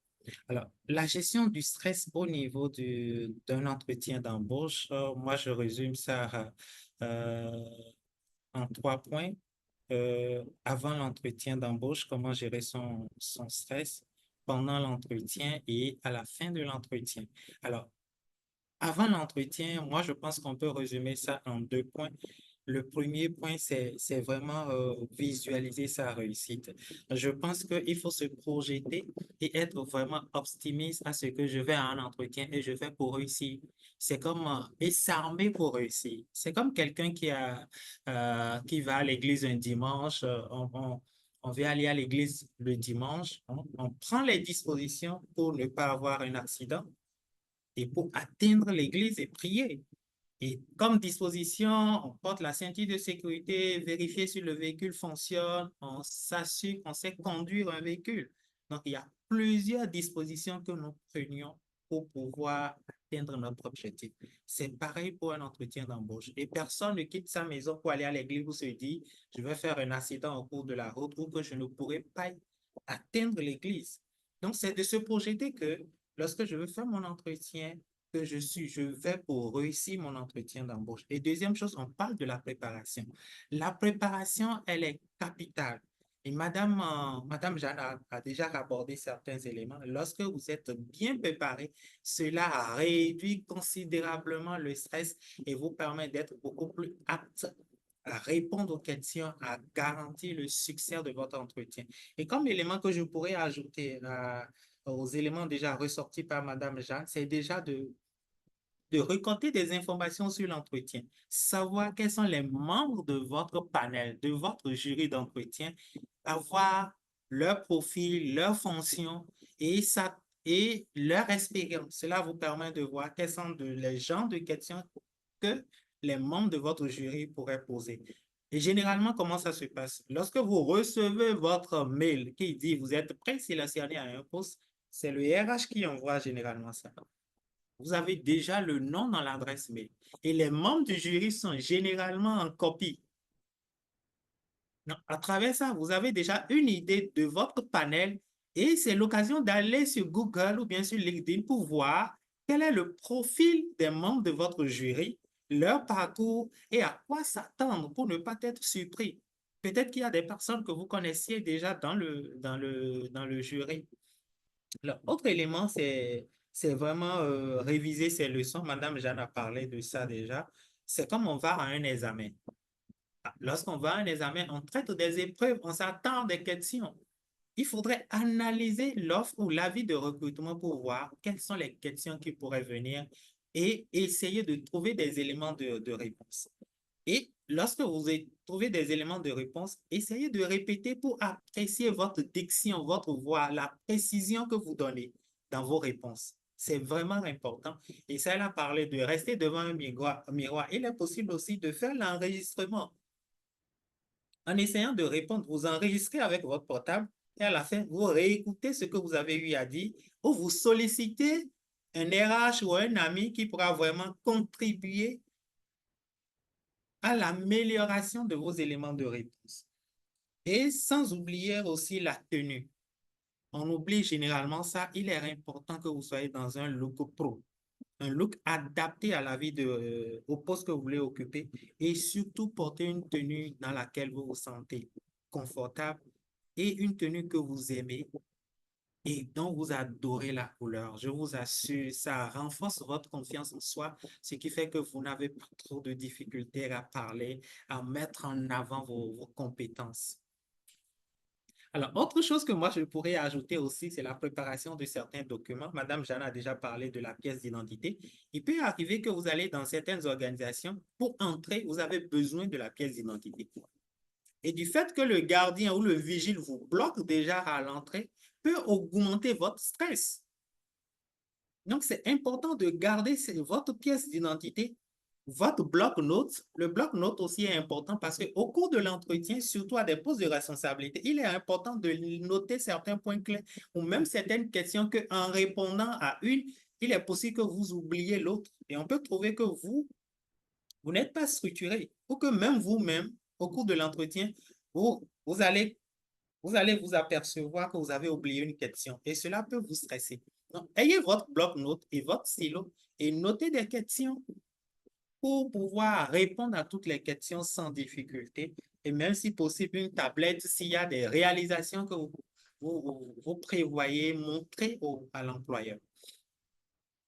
Alors, la gestion du stress au niveau d'un entretien d'embauche, moi, je résume ça euh, en 3 points. Avant l'entretien d'embauche, comment gérer son stress, pendant l'entretien et à la fin de l'entretien. Alors, avant l'entretien, moi, je pense qu'on peut résumer ça en 2 points. Le premier point, c'est vraiment visualiser sa réussite. Je pense qu'il faut se projeter et être vraiment optimiste à ce que je vais à un entretien et je vais pour réussir. C'est comme et s'armer pour réussir. C'est comme quelqu'un qui va à l'église un dimanche. On veut aller à l'église le dimanche. On prend les dispositions pour ne pas avoir un accident et pour atteindre l'église et prier. Et comme disposition, on porte la ceinture de sécurité, vérifier si le véhicule fonctionne, on s'assure qu'on sait conduire un véhicule. Donc, il y a plusieurs dispositions que nous prenions pour pouvoir atteindre notre objectif. C'est pareil pour un entretien d'embauche. Et personne ne quitte sa maison pour aller à l'église pour se dire, je vais faire un accident au cours de la route ou que je ne pourrai pas atteindre l'église. Donc, c'est de se projeter que lorsque je veux faire mon entretien, que je vais pour réussir mon entretien d'embauche. Et deuxième chose, on parle de la préparation. La préparation, elle est capitale. Et Madame Jeanne a déjà abordé certains éléments. Lorsque vous êtes bien préparé, cela réduit considérablement le stress et vous permet d'être beaucoup plus apte à répondre aux questions, à garantir le succès de votre entretien. Et comme élément que je pourrais ajouter aux éléments déjà ressortis par Madame Jeanne, c'est déjà de récolter des informations sur l'entretien, savoir quels sont les membres de votre panel, de votre jury d'entretien, avoir leur profil, leurs fonctions et leur expérience. Cela vous permet de voir quels sont les genres de questions que les membres de votre jury pourraient poser. Et généralement, comment ça se passe? Lorsque vous recevez votre mail qui dit vous êtes présélectionné à un poste, c'est le RH qui envoie généralement ça. Vous avez déjà le nom dans l'adresse mail. Et les membres du jury sont généralement en copie. Donc, à travers ça, vous avez déjà une idée de votre panel et c'est l'occasion d'aller sur Google ou bien sur LinkedIn pour voir quel est le profil des membres de votre jury, leur parcours et à quoi s'attendre pour ne pas être surpris. Peut-être qu'il y a des personnes que vous connaissiez déjà dans le jury. L'autre élément, c'est vraiment réviser ses leçons. Madame Jeanne a parlé de ça déjà. C'est comme on va à un examen. Lorsqu'on va à un examen, on traite des épreuves, on s'attend des questions. Il faudrait analyser l'offre ou l'avis de recrutement pour voir quelles sont les questions qui pourraient venir et essayer de trouver des éléments de réponse. Et lorsque vous trouvez des éléments de réponse, essayez de répéter pour apprécier votre diction, votre voix, la précision que vous donnez dans vos réponses. C'est vraiment important. Et ça, elle a parlé de rester devant un miroir. Il est possible aussi de faire l'enregistrement. En essayant de répondre, vous enregistrez avec votre portable et à la fin, vous réécoutez ce que vous avez eu à dire ou vous sollicitez un RH ou un ami qui pourra vraiment contribuer à l'amélioration de vos éléments de réponse. Et sans oublier aussi la tenue. On oublie généralement ça. Il est important que vous soyez dans un look pro, un look adapté à la vie au poste que vous voulez occuper et surtout porter une tenue dans laquelle vous vous sentez confortable et une tenue que vous aimez et dont vous adorez la couleur. Je vous assure, ça renforce votre confiance en soi, ce qui fait que vous n'avez pas trop de difficultés à parler, à mettre en avant vos compétences. Alors, autre chose que moi, je pourrais ajouter aussi, c'est la préparation de certains documents. Madame Jeanne a déjà parlé de la pièce d'identité. Il peut arriver que vous allez dans certaines organisations, pour entrer, vous avez besoin de la pièce d'identité. Et du fait que le gardien ou le vigile vous bloque déjà à l'entrée, peut augmenter votre stress. Donc, c'est important de garder votre pièce d'identité, votre bloc-notes. Le bloc-notes aussi est important parce qu'au cours de l'entretien, surtout à des postes de responsabilité, il est important de noter certains points clés ou même certaines questions qu'en répondant à une, il est possible que vous oubliez l'autre. Et on peut trouver que vous n'êtes pas structuré ou que même vous-même, au cours de l'entretien, vous allez vous apercevoir que vous avez oublié une question et cela peut vous stresser. Donc, ayez votre bloc-notes et votre stylo et notez des questions pour pouvoir répondre à toutes les questions sans difficulté et même si possible une tablette s'il y a des réalisations que vous prévoyez montrer à l'employeur.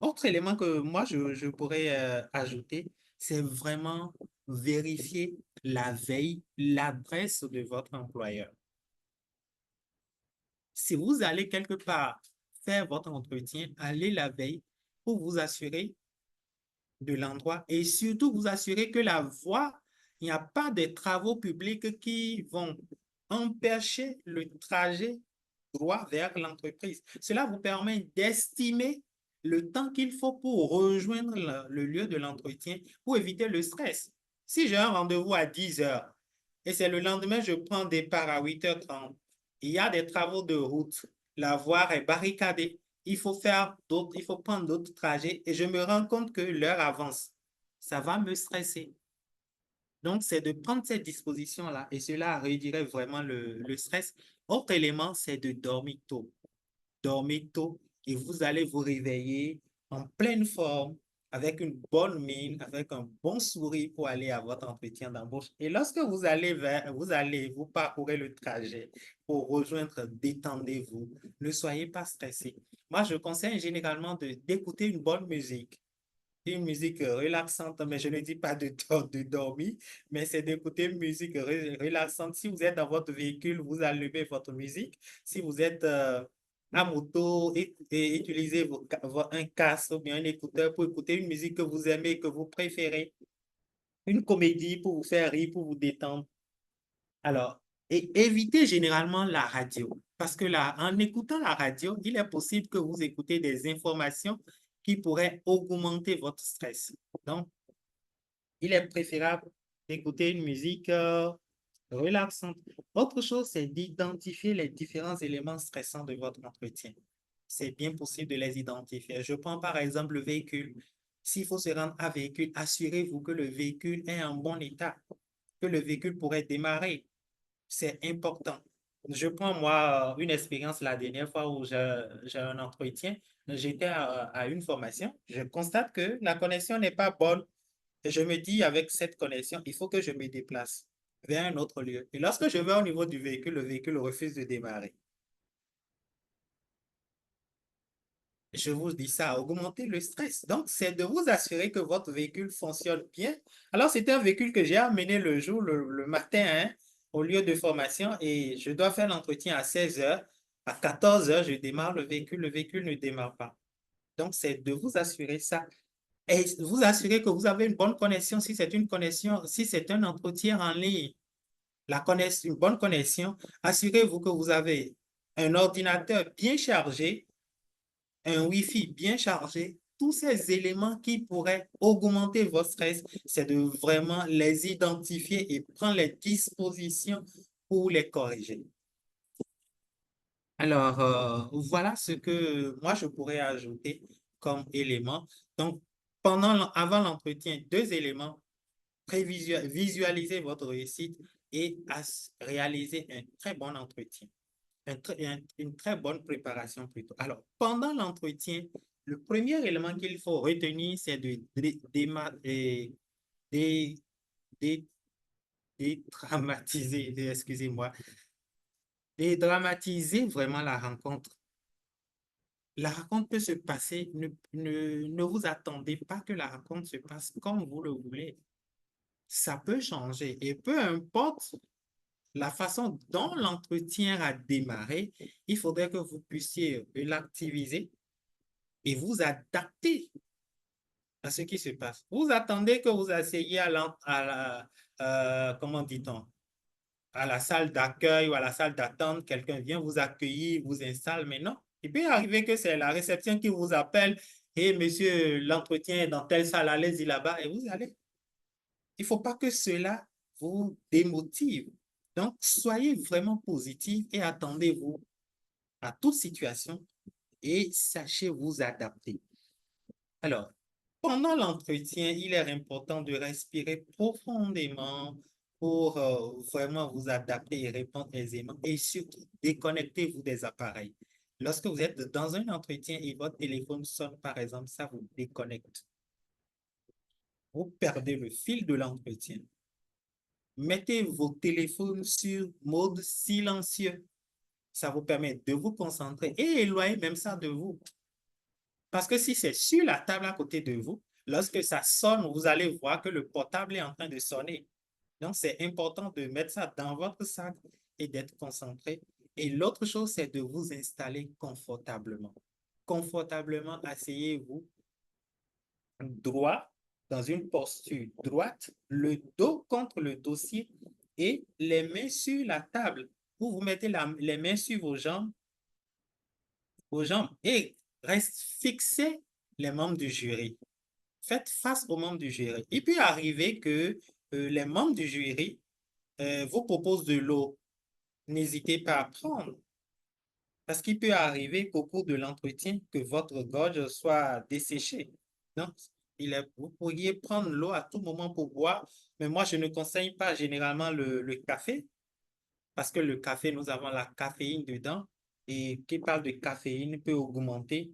Autre élément que moi je pourrais ajouter, c'est vraiment vérifier la veille l'adresse de votre employeur. Si vous allez quelque part faire votre entretien, allez la veille pour vous assurer de l'endroit et surtout vous assurer que la voie, il n'y a pas de travaux publics qui vont empêcher le trajet droit vers l'entreprise. Cela vous permet d'estimer le temps qu'il faut pour rejoindre le lieu de l'entretien pour éviter le stress. Si j'ai un rendez-vous à 10 heures et c'est le lendemain, je prends départ à 8h30, il y a des travaux de route, la voie est barricadée, il faut prendre d'autres trajets et je me rends compte que l'heure avance. Ça va me stresser. Donc, c'est de prendre cette disposition-là et cela réduirait vraiment le stress. Autre élément, c'est de dormir tôt. Dormez tôt et vous allez vous réveiller en pleine forme, avec une bonne mine, avec un bon sourire pour aller à votre entretien d'embauche. Et lorsque vous parcourez le trajet pour rejoindre, détendez-vous, ne soyez pas stressé. Moi, je conseille généralement d'écouter une musique relaxante, mais je ne dis pas de dormir, mais c'est d'écouter une musique relaxante. Si vous êtes dans votre véhicule, vous allumez votre musique. Si vous êtes à moto, et utilisez un casque ou bien un écouteur pour écouter une musique que vous aimez, que vous préférez. Une comédie pour vous faire rire, pour vous détendre. Alors, et évitez généralement la radio, parce que là, en écoutant la radio, il est possible que vous écoutez des informations qui pourraient augmenter votre stress. Donc, il est préférable d'écouter une musique relaxante. Autre chose, c'est d'identifier les différents éléments stressants de votre entretien. C'est bien possible de les identifier. Je prends par exemple le véhicule. S'il faut se rendre à véhicule, assurez-vous que le véhicule est en bon état, que le véhicule pourrait démarrer. C'est important. Je prends moi une expérience la dernière fois où j'ai un entretien. J'étais à une formation. Je constate que la connexion n'est pas bonne. Et je me dis, avec cette connexion, il faut que je me déplace vers un autre lieu. Et lorsque je vais au niveau du véhicule, le véhicule refuse de démarrer. Je vous dis ça, augmenter le stress. Donc, c'est de vous assurer que votre véhicule fonctionne bien. Alors, c'était un véhicule que j'ai amené le matin, hein, au lieu de formation, et je dois faire l'entretien à 16 heures. À 14 heures, je démarre le véhicule ne démarre pas. Donc, c'est de vous assurer ça. Et vous assurer que vous avez une bonne connexion si c'est une connexion, si c'est un entretien en ligne. Une bonne connexion, assurez-vous que vous avez un ordinateur bien chargé, un Wi-Fi bien chargé, tous ces éléments qui pourraient augmenter votre stress, c'est de vraiment les identifier et prendre les dispositions pour les corriger. Alors, voilà ce que moi je pourrais ajouter comme élément. Donc, avant l'entretien, 2 éléments: visualiser votre réussite et réaliser un très bon entretien, une très bonne préparation plutôt. Alors, pendant l'entretien, le premier élément qu'il faut retenir, c'est de dédramatiser, excusez-moi, dédramatiser vraiment la rencontre. La rencontre peut se passer, ne vous attendez pas que la rencontre se passe comme vous le voulez. Ça peut changer et peu importe la façon dont l'entretien a démarré, il faudrait que vous puissiez l'activiser et vous adapter à ce qui se passe. Vous attendez que vous asseyez comment dit-on, à la salle d'accueil ou à la salle d'attente, quelqu'un vient vous accueillir, vous installe, mais non. Il peut arriver que c'est la réception qui vous appelle: et monsieur, l'entretien est dans telle salle, allez-y là-bas, et vous allez. Il ne faut pas que cela vous démotive. Donc, soyez vraiment positif et attendez-vous à toute situation et sachez vous adapter. Alors, pendant l'entretien, il est important de respirer profondément pour vraiment vous adapter et répondre aisément, et surtout déconnectez-vous des appareils. Lorsque vous êtes dans un entretien et votre téléphone sonne, par exemple, ça vous déconnecte. Vous perdez le fil de l'entretien. Mettez vos téléphones sur mode silencieux. Ça vous permet de vous concentrer et éloigner même ça de vous. Parce que si c'est sur la table à côté de vous, lorsque ça sonne, vous allez voir que le portable est en train de sonner. Donc, c'est important de mettre ça dans votre sac et d'être concentré. Et l'autre chose, c'est de vous installer confortablement. Confortablement, asseyez-vous droit, dans une posture droite, le dos contre le dossier et les mains sur la table. Vous mettez les mains sur vos jambes et fixez les membres du jury. Faites face aux membres du jury. Il peut arriver que les membres du jury vous proposent de l'eau. N'hésitez pas à prendre. Parce qu'il peut arriver qu'au cours de l'entretien, que votre gorge soit desséchée. Donc, vous pourriez prendre l'eau à tout moment pour boire, mais moi, je ne conseille pas généralement le café, parce que le café, nous avons la caféine dedans, et qui parle de caféine peut augmenter,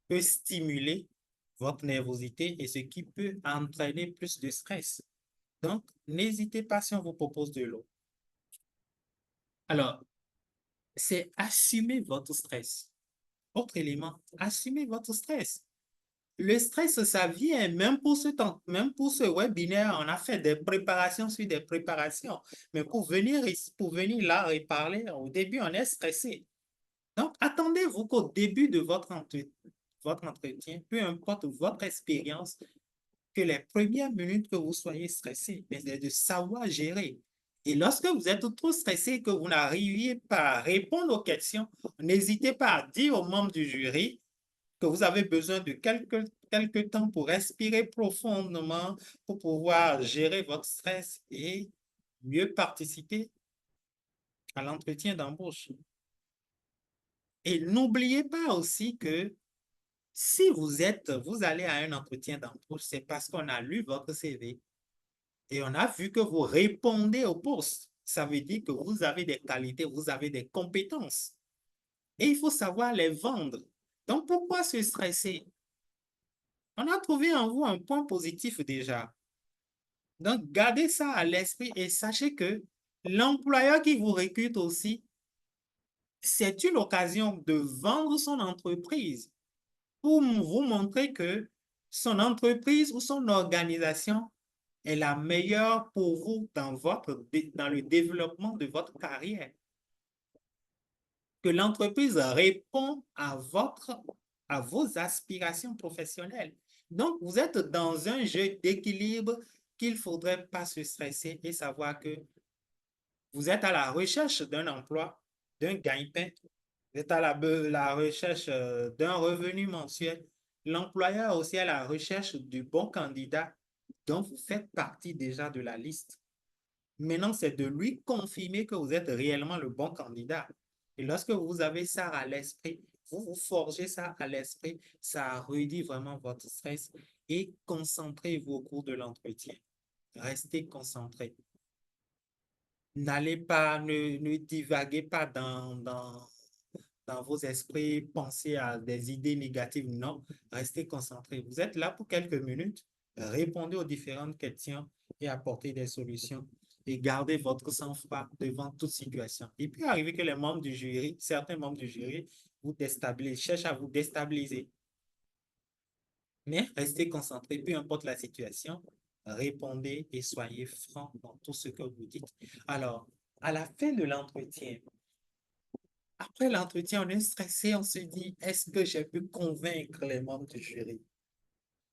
peut stimuler votre nervosité et ce qui peut entraîner plus de stress. Donc, n'hésitez pas si on vous propose de l'eau. Alors, c'est assumer votre stress. Autre élément, assumez votre stress. Le stress, ça vient, même pour ce webinaire, on a fait des préparations sur des préparations. Mais pour venir là et parler, au début, on est stressé. Donc, attendez-vous qu'au début de votre entretien, peu importe votre expérience, que les premières minutes que vous soyez stressé, mais c'est de savoir gérer. Et lorsque vous êtes trop stressé, que vous n'arriviez pas à répondre aux questions, n'hésitez pas à dire aux membres du jury que vous avez besoin de quelques temps pour respirer profondément, pour pouvoir gérer votre stress et mieux participer à l'entretien d'embauche. Et n'oubliez pas aussi que si vous allez à un entretien d'embauche, c'est parce qu'on a lu votre CV et on a vu que vous répondez au poste. Ça veut dire que vous avez des qualités, vous avez des compétences. Et il faut savoir les vendre. Donc, pourquoi se stresser? On a trouvé en vous un point positif déjà. Donc, gardez ça à l'esprit et sachez que l'employeur qui vous recrute aussi, c'est une occasion de vendre son entreprise pour vous montrer que son entreprise ou son organisation est la meilleure pour vous dans le développement de votre carrière. Que l'entreprise répond à vos aspirations professionnelles. Donc, vous êtes dans un jeu d'équilibre qu'il ne faudrait pas se stresser et savoir que vous êtes à la recherche d'un emploi, d'un gagne-pain, vous êtes à la recherche d'un revenu mensuel. L'employeur aussi à la recherche du bon candidat dont vous faites partie déjà de la liste. Maintenant, c'est de lui confirmer que vous êtes réellement le bon candidat. Et lorsque vous avez ça à l'esprit, vous forgez ça à l'esprit, ça réduit vraiment votre stress et concentrez-vous au cours de l'entretien. Restez concentré. N'allez pas, ne divaguez pas dans vos esprits, pensez à des idées négatives. Non, restez concentré. Vous êtes là pour quelques minutes, répondez aux différentes questions et apportez des solutions. Et gardez votre sang-froid devant toute situation. Il peut arriver que les membres du jury, certains membres du jury, vous déstabilisent, cherchent à vous déstabiliser. Mais restez concentré, peu importe la situation, répondez et soyez franc dans tout ce que vous dites. Alors, à la fin de l'entretien, après l'entretien, on est stressé, on se dit, est-ce que j'ai pu convaincre les membres du jury?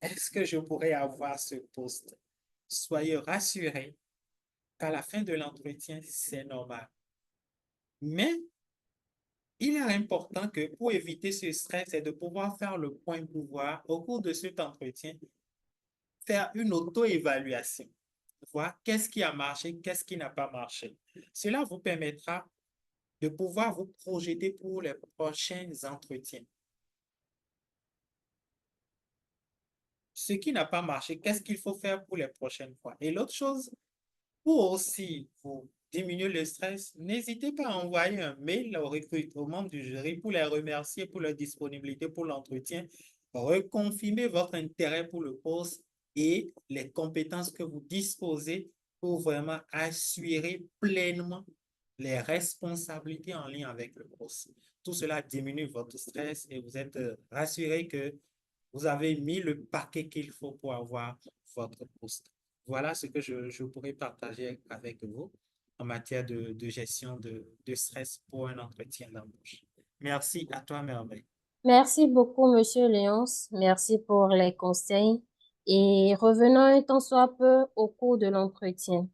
Est-ce que je pourrais avoir ce poste? Soyez rassurés qu'à la fin de l'entretien, c'est normal. Mais il est important que pour éviter ce stress et de pouvoir faire le point pouvoir au cours de cet entretien, faire une auto-évaluation, voir qu'est-ce qui a marché, qu'est-ce qui n'a pas marché. Cela vous permettra de pouvoir vous projeter pour les prochains entretiens. Ce qui n'a pas marché, qu'est-ce qu'il faut faire pour les prochaines fois? Et l'autre chose, pour aussi vous diminuer le stress, n'hésitez pas à envoyer un mail aux membres du jury pour les remercier pour leur disponibilité pour l'entretien, reconfirmer votre intérêt pour le poste et les compétences que vous disposez pour vraiment assurer pleinement les responsabilités en lien avec le poste. Tout cela diminue votre stress et vous êtes rassuré que vous avez mis le paquet qu'il faut pour avoir votre poste. Voilà ce que je pourrais partager avec vous en matière de gestion de stress pour un entretien d'embauche. Merci à toi, Merveille. Merci beaucoup, Monsieur Léonce. Merci pour les conseils. Et revenons un temps soit peu au cours de l'entretien.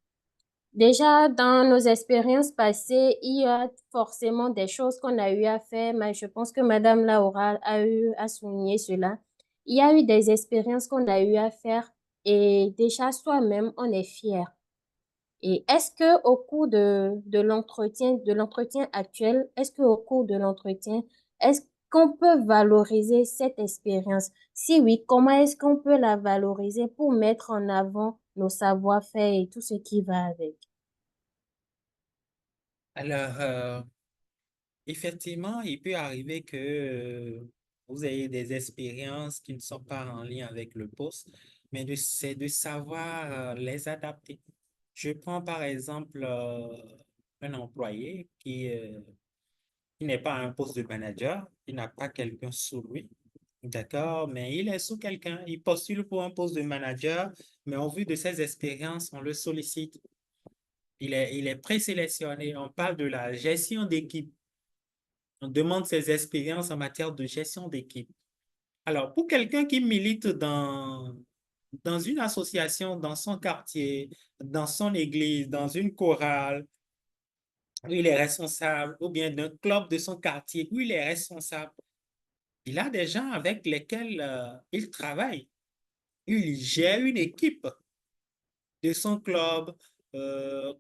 Déjà, dans nos expériences passées, il y a forcément des choses qu'on a eu à faire, mais je pense que Madame Laura a eu à souligner cela. Il y a eu des expériences qu'on a eu à faire et déjà soi-même, on est fier. Et est-ce que au cours de l'entretien actuel, est-ce que au cours de l'entretien, est-ce qu'on peut valoriser cette expérience? Si oui, comment est-ce qu'on peut la valoriser pour mettre en avant nos savoir-faire et tout ce qui va avec? Alors, effectivement, il peut arriver que vous vous ayez des expériences qui ne sont pas en lien avec le poste, mais c'est de savoir les adapter. Je prends par exemple un employé qui n'est pas un poste de manager, il n'a pas quelqu'un sous lui, d'accord, mais il est sous quelqu'un, il postule pour un poste de manager, mais au vu de ses expériences, on le sollicite. Il est présélectionné. On parle de la gestion d'équipe. On demande ses expériences en matière de gestion d'équipe. Alors, pour quelqu'un qui milite dans une association, dans son quartier, dans son église, dans une chorale, où il est responsable, ou bien d'un club de son quartier, où il est responsable, il a des gens avec lesquels il travaille. Il gère une équipe de son club,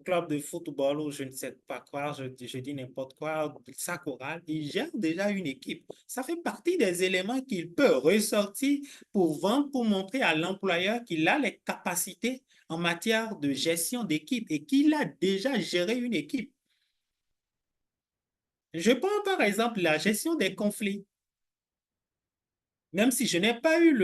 club de football ou je ne sais pas quoi, je dis n'importe quoi, sa chorale, il gère déjà une équipe. Ça fait partie des éléments qu'il peut ressortir pour vendre, pour montrer à l'employeur qu'il a les capacités en matière de gestion d'équipe et qu'il a déjà géré une équipe. Je prends par exemple la gestion des conflits. Même si je n'ai pas eu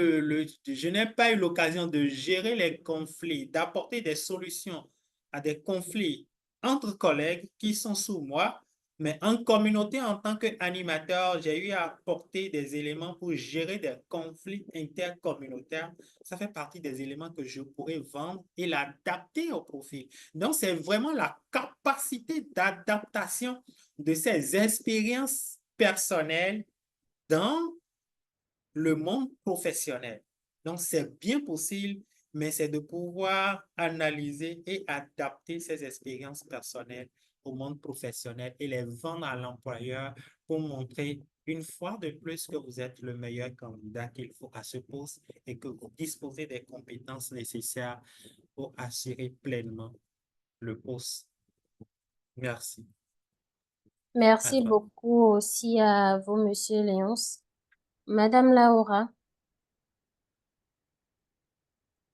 je n'ai pas eu l'occasion de gérer les conflits, d'apporter des solutions à des conflits entre collègues qui sont sous moi, mais en communauté, en tant qu'animateur, j'ai eu à apporter des éléments pour gérer des conflits intercommunautaires. Ça fait partie des éléments que je pourrais vendre et l'adapter au profil. Donc, c'est vraiment la capacité d'adaptation de ces expériences personnelles dans le monde professionnel. Donc, c'est bien possible, mais c'est de pouvoir analyser et adapter ces expériences personnelles au monde professionnel et les vendre à l'employeur pour montrer une fois de plus que vous êtes le meilleur candidat qu'il faut à ce poste et que vous disposez des compétences nécessaires pour assurer pleinement le poste. Merci. Merci beaucoup aussi à vous, Monsieur Léonce. Madame Laura.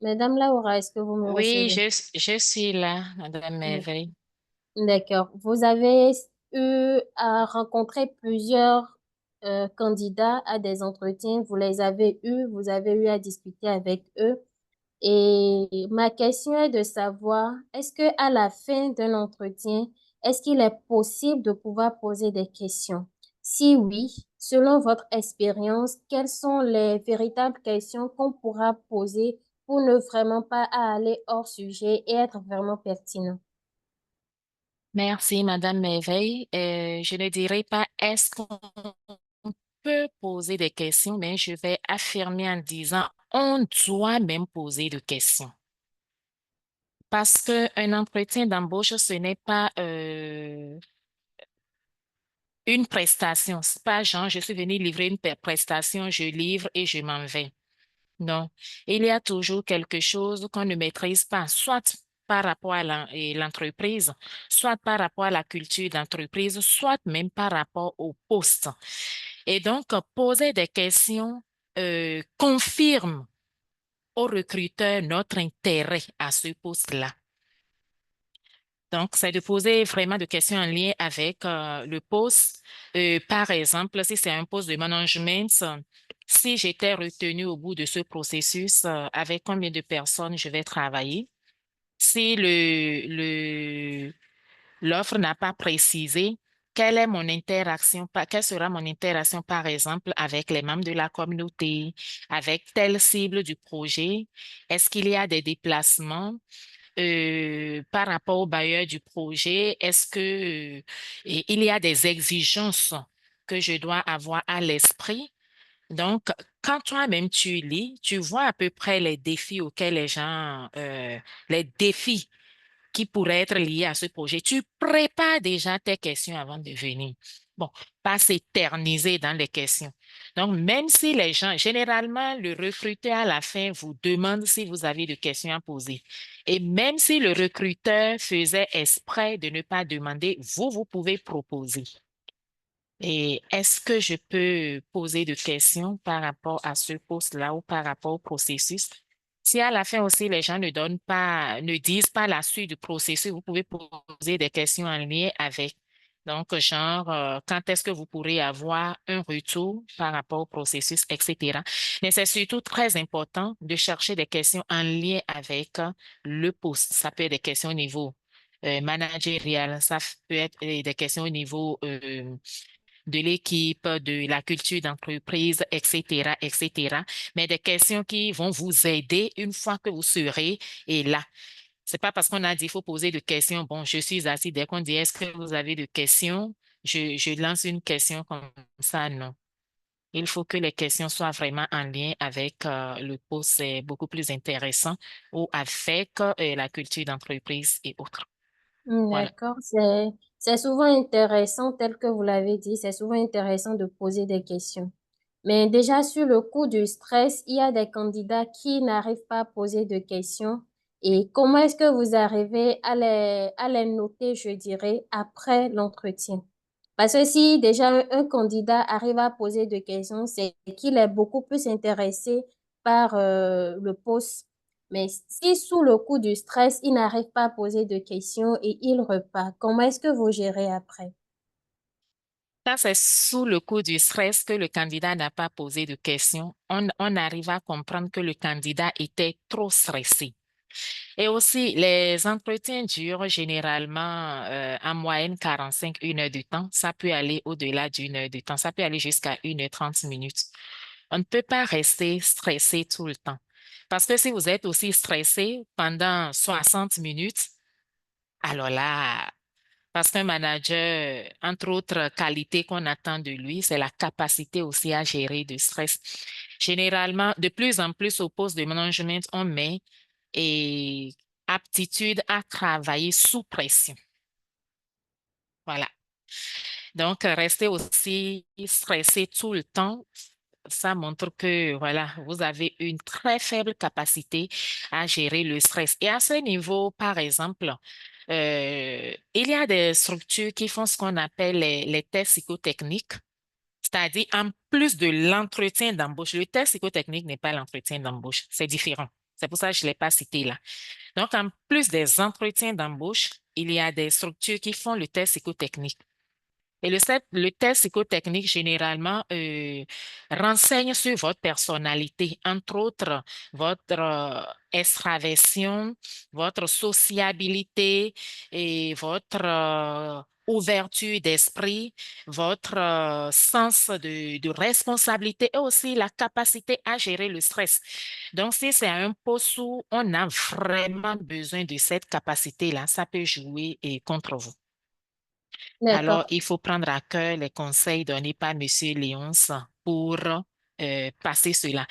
Madame Laura, est-ce que vous me Oui, recevez? je suis là, Madame Merveille. D'accord. Vous avez eu à rencontrer plusieurs candidats à des entretiens. Vous les avez eus, vous avez eu à discuter avec eux. Et ma question est de savoir, est-ce que à la fin d'un entretien, est-ce qu'il est possible de pouvoir poser des questions? Si oui, selon votre expérience, quelles sont les véritables questions qu'on pourra poser pour ne vraiment pas aller hors sujet et être vraiment pertinent? Merci, Madame Merveille. Je ne dirais pas est-ce qu'on peut poser des questions, mais je vais affirmer en disant on doit même poser des questions. Parce qu'un entretien d'embauche, ce n'est pas une prestation. C'est pas genre, je suis venu livrer une prestation, je livre et je m'en vais. Non, il y a toujours quelque chose qu'on ne maîtrise pas, soit par rapport à l'entreprise, soit par rapport à la culture d'entreprise, soit même par rapport au poste. Et donc, poser des questions confirme au recruteur notre intérêt à ce poste-là. Donc, c'est de poser vraiment des questions en lien avec le poste. Par exemple, si c'est un poste de management, si j'étais retenu au bout de ce processus, avec combien de personnes je vais travailler? Si l'offre n'a pas précisé, quelle est mon interaction, quelle sera mon interaction, par exemple, avec les membres de la communauté, avec telle cible du projet? Est-ce qu'il y a des déplacements? Par rapport au bailleur du projet, est-ce que il y a des exigences que je dois avoir à l'esprit? Donc, quand toi-même tu lis, tu vois à peu près les défis auxquels les défis qui pourraient être liés à ce projet. Tu prépares déjà tes questions avant de venir. Bon, pas s'éterniser dans les questions. Donc, même si les gens, généralement, le recruteur à la fin vous demande si vous avez des questions à poser. Et même si le recruteur faisait exprès de ne pas demander, vous pouvez proposer. Et est-ce que je peux poser des questions par rapport à ce poste-là ou par rapport au processus? Si à la fin aussi les gens ne disent pas la suite du processus, vous pouvez poser des questions en lien avec. Donc, genre, quand est-ce que vous pourrez avoir un retour par rapport au processus, etc. Mais c'est surtout très important de chercher des questions en lien avec le poste. Ça peut être des questions au niveau managérial, ça peut être des questions au niveau de l'équipe, de la culture d'entreprise, etc., etc. Mais des questions qui vont vous aider une fois que vous serez et là. C'est pas parce qu'on a dit il faut poser de questions. Bon, je suis assis. Dès qu'on dit est-ce que vous avez de questions, je lance une question comme ça. Non. Il faut que les questions soient vraiment en lien avec le poste. C'est beaucoup plus intéressant ou avec la culture d'entreprise et autres. Voilà. D'accord, c'est souvent intéressant, tel que vous l'avez dit, c'est souvent intéressant de poser des questions. Mais déjà sur le coup du stress, il y a des candidats qui n'arrivent pas à poser de questions. Et comment est-ce que vous arrivez à les noter, je dirais, après l'entretien? Parce que si déjà un candidat arrive à poser des questions, c'est qu'il est beaucoup plus intéressé par le poste. Mais si sous le coup du stress, il n'arrive pas à poser de questions et il repart, comment est-ce que vous gérez après? Ça, c'est sous le coup du stress que le candidat n'a pas posé de questions. On arrive à comprendre que le candidat était trop stressé. Et aussi, les entretiens durent généralement en moyenne 45 une heure de temps. Ça peut aller au-delà d'une heure de temps. Ça peut aller jusqu'à 1 h 30 minutes. On ne peut pas rester stressé tout le temps. Parce que si vous êtes aussi stressé pendant 60 minutes, alors là, parce qu'un manager, entre autres qualités qu'on attend de lui, c'est la capacité aussi à gérer du stress. Généralement, de plus en plus au poste de management, on met et aptitude à travailler sous pression. Voilà. Donc, rester aussi stressé tout le temps, ça montre que, voilà, vous avez une très faible capacité à gérer le stress. Et à ce niveau, par exemple, il y a des structures qui font ce qu'on appelle les tests psychotechniques. C'est-à-dire, en plus de l'entretien d'embauche, le test psychotechnique n'est pas l'entretien d'embauche, c'est différent. C'est pour ça que je ne l'ai pas cité là. Donc, en plus des entretiens d'embauche, il y a des structures qui font le test psychotechnique. Et le test psychotechnique, généralement, renseigne sur votre personnalité, entre autres, votre extraversion, votre sociabilité et votre ouverture d'esprit, votre sens de responsabilité et aussi la capacité à gérer le stress. Donc, si c'est un poste où on a vraiment besoin de cette capacité-là, ça peut jouer contre vous. Alors, D'accord. il faut prendre à cœur les conseils donnés par Monsieur Léonce pour passer cela.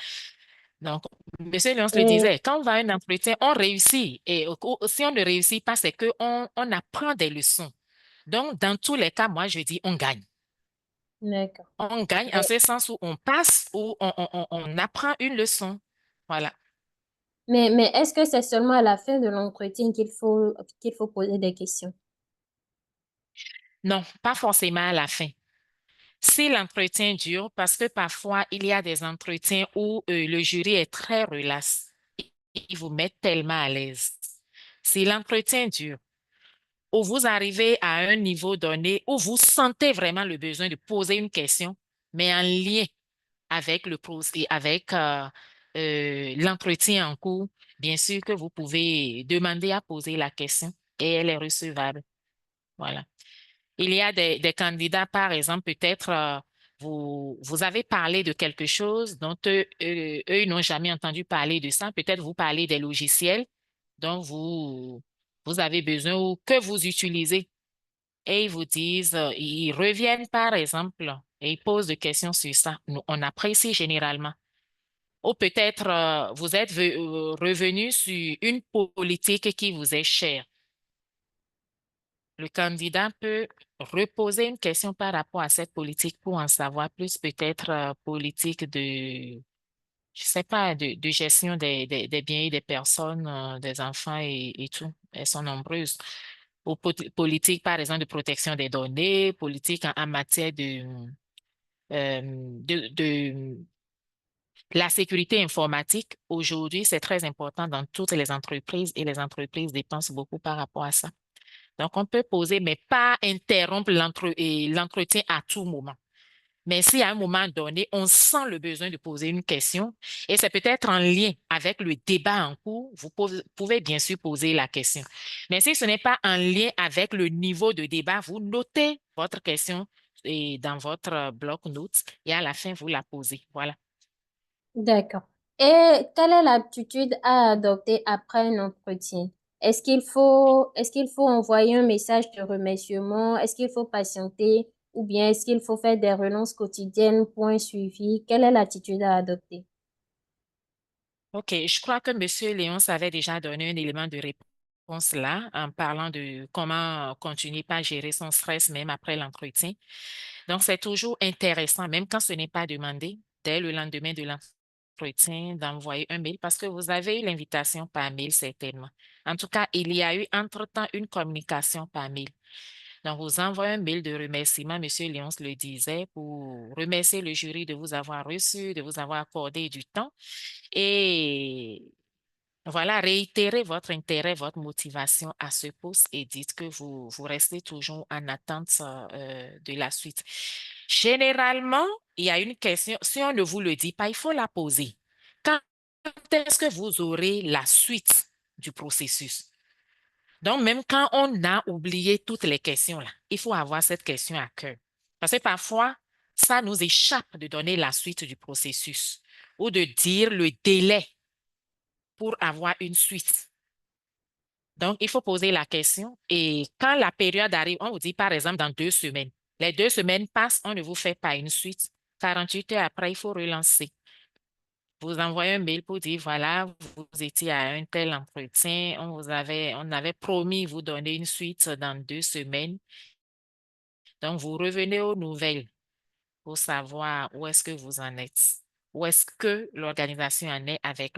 Donc, Monsieur Léonce le Et, disait, quand on va à un entretien, on réussit. Et si on ne réussit pas, c'est qu'on apprend des leçons. Donc, dans tous les cas, moi, je dis, on gagne. d'accord. On gagne en Mais, ce sens où on passe, où on apprend une leçon. Voilà. mais est-ce que c'est seulement à la fin de l'entretien qu'il faut poser des questions? Non, pas forcément à la fin. Si l'entretien dure, parce que parfois, il y a des entretiens où le jury est très relax. Il vous met tellement à l'aise. Si l'entretien dure, où vous arrivez à un niveau donné, où vous sentez vraiment le besoin de poser une question, mais en lien avec avec l'entretien en cours, bien sûr que vous pouvez demander à poser la question et elle est recevable. Voilà. Il y a des candidats, par exemple, peut-être vous avez parlé de quelque chose dont eux ils n'ont jamais entendu parler de ça. Peut-être vous parlez des logiciels dont vous avez besoin ou que vous utilisez. Et ils vous disent, ils reviennent, par exemple, et ils posent des questions sur ça. Nous, on apprécie généralement. Ou peut-être vous êtes revenu sur une politique qui vous est chère. Le candidat peut reposer une question par rapport à cette politique pour en savoir plus, peut-être politique je sais pas, de gestion des biens et des personnes, des enfants et tout. Elles sont nombreuses. Ou politique, par exemple, de protection des données, politique en matière de la sécurité informatique. Aujourd'hui, c'est très important dans toutes les entreprises et les entreprises dépensent beaucoup par rapport à ça. Donc, on peut poser, mais pas interrompre l'entretien à tout moment. Mais si à un moment donné, on sent le besoin de poser une question, et c'est peut-être en lien avec le débat en cours, vous pouvez bien sûr poser la question. Mais si ce n'est pas en lien avec le niveau de débat, vous notez votre question dans votre bloc-notes et à la fin, vous la posez. Voilà. D'accord. Et quelle est l'attitude à adopter après un entretien? Est-ce qu'il faut envoyer un message de remerciement? Est-ce qu'il faut patienter? Ou bien est-ce qu'il faut faire des relances quotidiennes pour un suivi? Quelle est l'attitude à adopter? OK, je crois que M. Léonce avait déjà donné un élément de réponse là en parlant de comment continuer à gérer son stress même après l'entretien. Donc, c'est toujours intéressant, même quand ce n'est pas demandé, dès le lendemain de l'entretien, d'envoyer un mail parce que vous avez eu l'invitation par mail certainement. En tout cas, il y a eu entre-temps une communication par mail. Donc, vous envoyez un mail de remerciement, M. Léonce le disait, pour remercier le jury de vous avoir reçu, de vous avoir accordé du temps. Et voilà, réitérez votre intérêt, votre motivation à ce poste et dites que vous restez toujours en attente de la suite. Généralement, il y a une question, si on ne vous le dit pas, il faut la poser. Quand est-ce que vous aurez la suite du processus? Donc, même quand on a oublié toutes les questions là, il faut avoir cette question à cœur. Parce que parfois, ça nous échappe de donner la suite du processus ou de dire le délai pour avoir une suite. Donc, il faut poser la question et quand la période arrive, on vous dit par exemple dans 2 semaines. Les 2 semaines passent, on ne vous fait pas une suite. 48 heures après, il faut relancer. Vous envoyez un mail pour dire, voilà, vous étiez à un tel entretien, on avait promis vous donner une suite dans 2 semaines. Donc, vous revenez aux nouvelles pour savoir où est-ce que vous en êtes. Où est-ce que l'organisation en est avec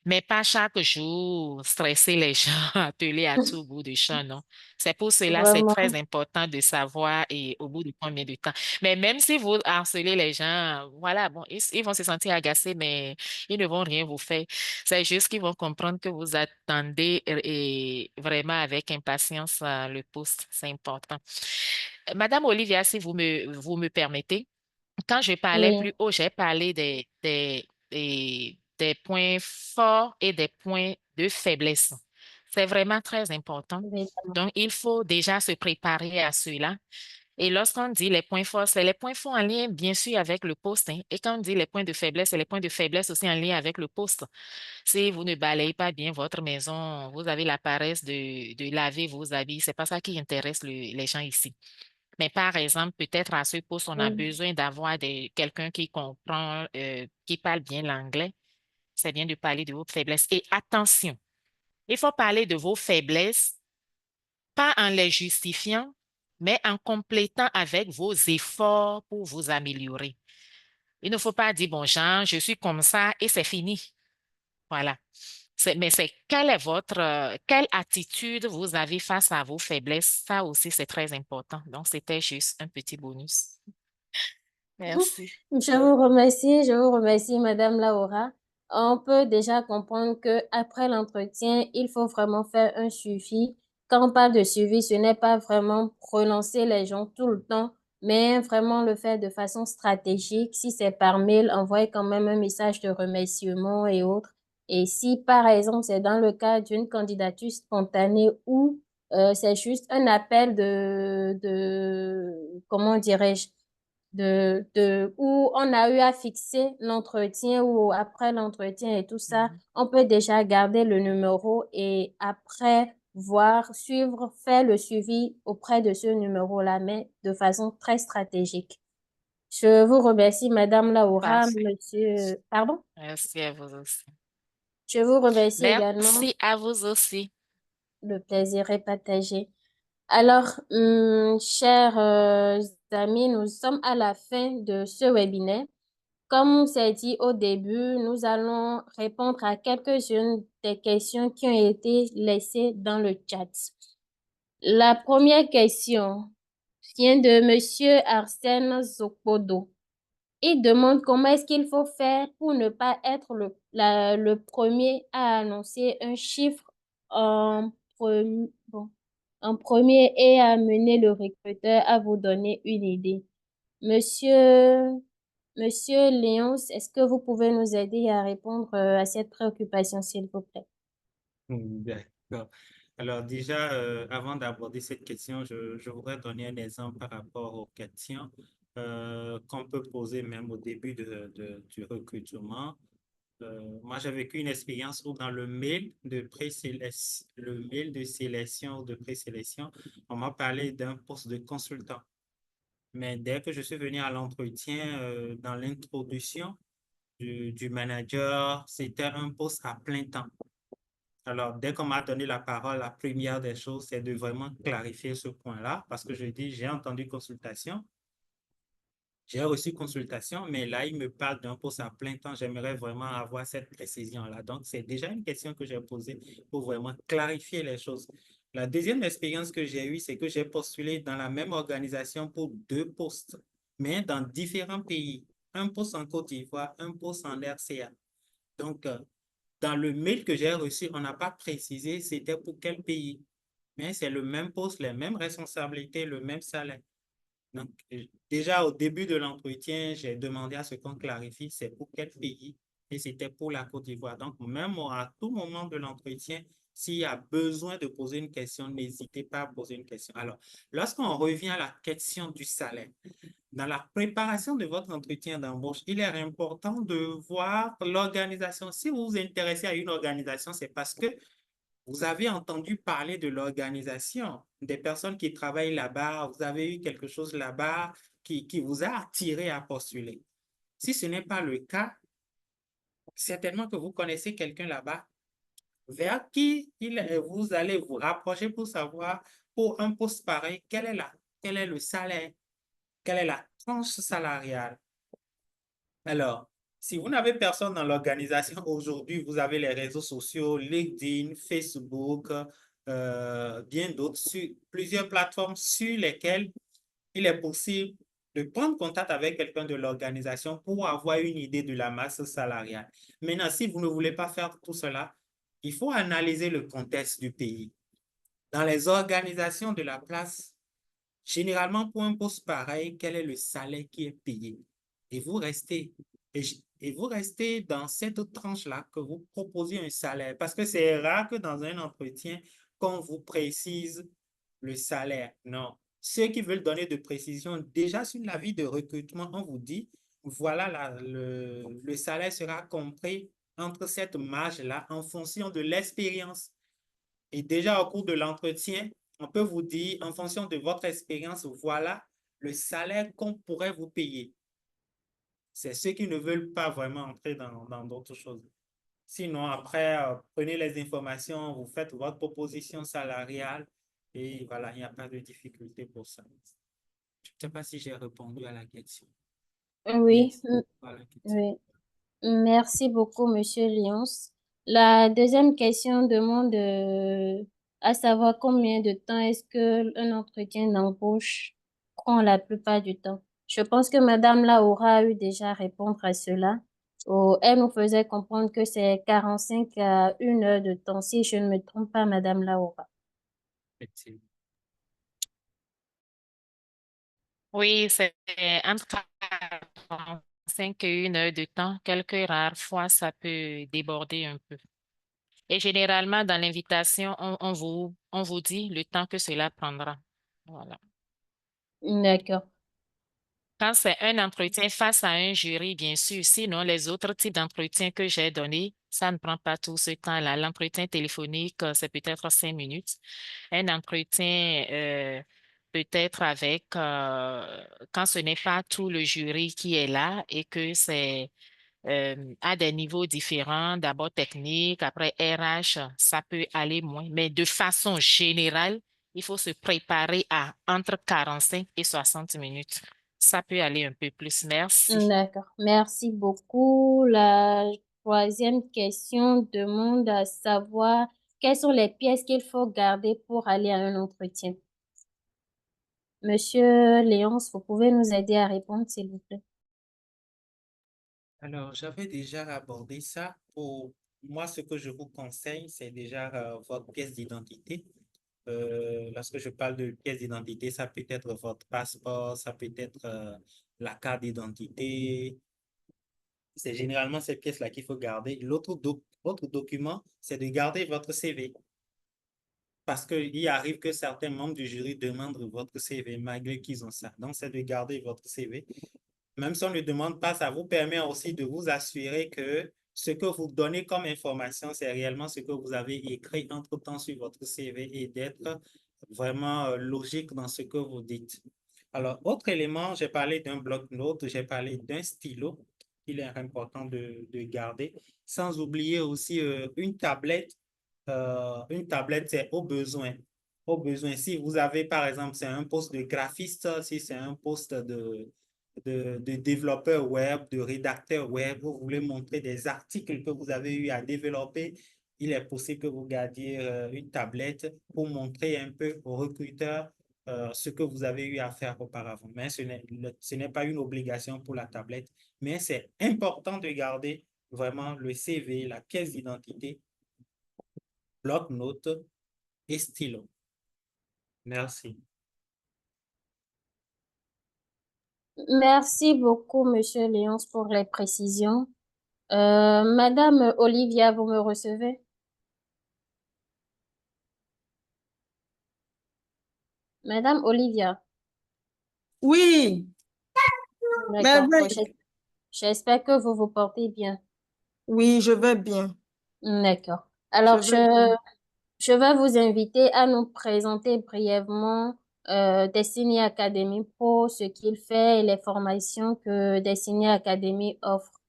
mais pas chaque jour stresser les gens, atteler à tout bout de champ, non. C'est pour cela, c'est très Vraiment, important de savoir et au bout de combien de temps. Mais même si vous harcelez les gens, voilà, bon, ils vont se sentir agacés, mais ils ne vont rien vous faire. C'est juste qu'ils vont comprendre que vous attendez et vraiment avec impatience le poste. C'est important. Madame Olivia, si vous me permettez, quand je parlais oui, plus haut, j'ai parlé des points forts et des points de faiblesse. C'est vraiment très important. évidemment. Donc, il faut déjà se préparer à cela. Et lorsqu'on dit les points forts, c'est les points forts en lien, bien sûr, avec le poste, hein. Et quand on dit les points de faiblesse, c'est les points de faiblesse aussi en lien avec le poste. Si vous ne balayez pas bien votre maison, vous avez la paresse de laver vos habits, c'est pas ça qui intéresse les gens ici. Mais par exemple, peut-être à ce poste, on a Mhm. besoin d'avoir quelqu'un qui comprend, qui parle bien l'anglais. C'est bien de parler de vos faiblesses. Et attention, il faut parler de vos faiblesses, pas en les justifiant, mais en complétant avec vos efforts pour vous améliorer. Il ne faut pas dire, bon, Jean, je suis comme ça et c'est fini. Voilà. Mais c'est quelle attitude vous avez face à vos faiblesses? Ça aussi, c'est très important. Donc, c'était juste un petit bonus. Merci. Je vous remercie, Madame Laura. On peut déjà comprendre que après l'entretien, il faut vraiment faire un suivi. Quand on parle de suivi, ce n'est pas vraiment relancer les gens tout le temps, mais vraiment le faire de façon stratégique. Si c'est par mail, envoyer quand même un message de remerciement et autres. Et si, par exemple, c'est dans le cas d'une candidature spontanée ou c'est juste un appel comment dirais-je, où on a eu à fixer l'entretien ou après l'entretien et tout ça, Mhm. on peut déjà garder le numéro et après faire le suivi auprès de ce numéro-là, mais de façon très stratégique. Je vous remercie, Madame Laura, Parfait. Monsieur, pardon, Merci à vous aussi. je vous remercie également. Merci à vous aussi. Le plaisir est partagé. Alors, chers amis, nous sommes à la fin de ce webinaire. Comme on s'est dit au début, nous allons répondre à quelques-unes des questions qui ont été laissées dans le chat. La première question vient de Monsieur Arsène Zokodo. Il demande comment est-ce qu'il faut faire pour ne pas être le premier à annoncer un chiffre en premier. Bon. en premier et amener le recruteur à vous donner une idée. Monsieur, Monsieur Léonce, est-ce que vous pouvez nous aider à répondre à cette préoccupation, s'il vous plaît? D'accord. Alors déjà, avant d'aborder cette question, je voudrais donner un exemple par rapport aux questions qu'on peut poser même au début du recrutement. Moi, j'ai vécu une expérience où dans le mail de présélection, le mail de sélection ou de présélection, on m'a parlé d'un poste de consultant. Mais dès que je suis venu à l'entretien, dans l'introduction du manager, c'était un poste à plein temps. Alors, dès qu'on m'a donné la parole, la première des choses, c'est de vraiment clarifier ce point-là, parce que je dis, j'ai entendu consultation, j'ai reçu consultation, mais là, il me parle d'un poste à plein temps. J'aimerais vraiment avoir cette précision-là. Donc, c'est déjà une question que j'ai posée pour vraiment clarifier les choses. La deuxième expérience que j'ai eue, c'est que j'ai postulé dans la même organisation pour deux postes, mais dans différents pays. Un poste en Côte d'Ivoire, un poste en RCA. Donc, dans le mail que j'ai reçu, on n'a pas précisé c'était pour quel pays, mais c'est le même poste, les mêmes responsabilités, le même salaire. Donc, déjà au début de l'entretien, j'ai demandé à ce qu'on clarifie c'est pour quel pays et c'était pour la Côte d'Ivoire. Donc, même à tout moment de l'entretien, s'il y a besoin de poser une question, n'hésitez pas à poser une question. Alors, lorsqu'on revient à la question du salaire, dans la préparation de votre entretien d'embauche, il est important de voir l'organisation. Si vous vous intéressez à une organisation, c'est parce que vous avez entendu parler de l'organisation, des personnes qui travaillent là-bas, vous avez eu quelque chose là-bas qui vous a attiré à postuler. Si ce n'est pas le cas, certainement que vous connaissez quelqu'un là-bas vers qui vous allez vous rapprocher pour savoir, pour un poste pareil, quel est le salaire, quelle est la tranche salariale. Alors, si vous n'avez personne dans l'organisation aujourd'hui, vous avez les réseaux sociaux, LinkedIn, Facebook, bien d'autres, sur plusieurs plateformes sur lesquelles il est possible de prendre contact avec quelqu'un de l'organisation pour avoir une idée de la masse salariale. Maintenant, si vous ne voulez pas faire tout cela, il faut analyser le contexte du pays. Dans les organisations de la place, généralement, pour un poste pareil, quel est le salaire qui est payé? Et vous restez, et vous restez dans cette tranche-là que vous proposez un salaire. Parce que c'est rare que dans un entretien, qu'on vous précise le salaire. Non. Ceux qui veulent donner de précision, déjà sur l'avis de recrutement, on vous dit, voilà, le salaire sera compris entre cette marge-là en fonction de l'expérience. Et déjà au cours de l'entretien, on peut vous dire, en fonction de votre expérience, voilà le salaire qu'on pourrait vous payer. C'est ceux qui ne veulent pas vraiment entrer dans d'autres choses. Sinon, après, prenez les informations, vous faites votre proposition salariale et voilà, il n'y a pas de difficulté pour ça. Je ne sais pas si j'ai répondu à la question. Oui, Yes. Voilà. oui. Merci beaucoup, Monsieur Lyons. La deuxième question demande à savoir combien de temps est-ce que un entretien d'embauche prend la plupart du temps. Je pense que Madame Laura a eu déjà à répondre à cela. Oh, elle nous faisait comprendre que c'est 45 à 1 heure de temps, si je ne me trompe pas, Madame Laura. Effectivement. Oui, c'est entre 5 et 1 heure de temps. Quelques rares fois, ça peut déborder un peu. Et généralement, dans l'invitation, on vous dit le temps que cela prendra. Voilà. D'accord. Quand c'est un entretien face à un jury, bien sûr. Sinon, les autres types d'entretiens que j'ai donnés, ça ne prend pas tout ce temps-là. L'entretien téléphonique, c'est peut-être 5 minutes. Un entretien, peut-être avec, quand ce n'est pas tout le jury qui est là et que c'est à des niveaux différents, d'abord technique, après RH, ça peut aller moins. Mais de façon générale, il faut se préparer à entre 45 et 60 minutes. Ça peut aller un peu plus. Merci. D'accord. Merci beaucoup. La troisième question demande à savoir quelles sont les pièces qu'il faut garder pour aller à un entretien. Monsieur Léonce, vous pouvez nous aider à répondre, s'il vous plaît. Alors, j'avais déjà abordé ça. Pour moi, ce que je vous conseille, c'est déjà votre pièce d'identité. Lorsque je parle de pièce d'identité, ça peut être votre passeport, ça peut être la carte d'identité. C'est généralement ces pièces-là qu'il faut garder. Autre document, c'est de garder votre CV. Parce qu'il arrive que certains membres du jury demandent votre CV malgré qu'ils ont ça. Donc, c'est de garder votre CV. Même si on ne demande pas, ça vous permet aussi de vous assurer que ce que vous donnez comme information, c'est réellement ce que vous avez écrit entre-temps sur votre CV et d'être vraiment logique dans ce que vous dites. Alors, autre élément, j'ai parlé d'un bloc-notes, j'ai parlé d'un stylo qu'il est important de garder, sans oublier aussi une tablette. Une tablette, c'est au besoin. Au besoin. Si vous avez, par exemple, c'est un poste de graphiste, si c'est un poste de développeur web, de rédacteur web, vous voulez montrer des articles que vous avez eu à développer, il est possible que vous gardiez une tablette pour montrer un peu aux recruteurs ce que vous avez eu à faire auparavant. Mais ce n'est pas une obligation pour la tablette, mais c'est important de garder vraiment le CV, la pièce d'identité, bloc-notes et stylo. Merci. Merci beaucoup, Monsieur Léonce, pour les précisions. Madame Olivia, vous me recevez? Madame Olivia, Oui, d'accord. merveille. J'espère que vous vous portez bien. Oui, je vais bien. D'accord. Je Alors, vais bien. je vais vous inviter à nous présenter brièvement Destiny Academy Pro, ce qu'il fait et les formations que Destiny Academy offre.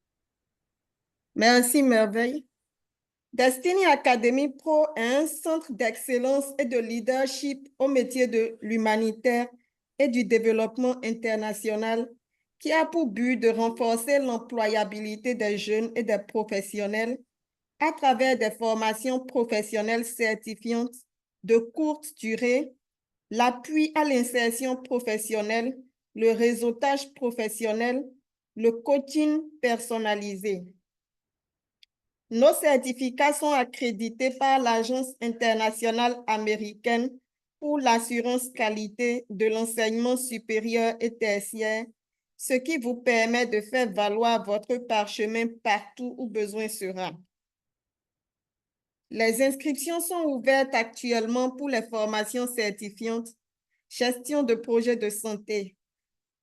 Merci, merveille. Destiny Academy Pro est un centre d'excellence et de leadership au métier de l'humanitaire et du développement international qui a pour but de renforcer l'employabilité des jeunes et des professionnels à travers des formations professionnelles certifiantes de courte durée, l'appui à l'insertion professionnelle, le réseautage professionnel, le coaching personnalisé. Nos certificats sont accrédités par l'Agence internationale américaine pour l'assurance qualité de l'enseignement supérieur et tertiaire, ce qui vous permet de faire valoir votre parchemin partout où besoin sera. Les inscriptions sont ouvertes actuellement pour les formations certifiantes, gestion de projets de santé,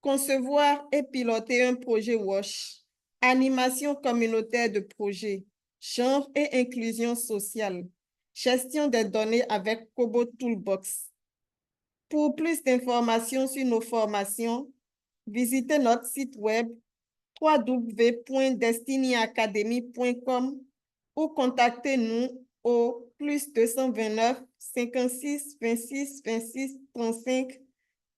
concevoir et piloter un projet WASH, animation communautaire de projet, genre et inclusion sociale, gestion des données avec Kobo Toolbox. Pour plus d'informations sur nos formations, visitez notre site web www.destinyacademy.com ou contactez-nous au plus 229 56 26 26 35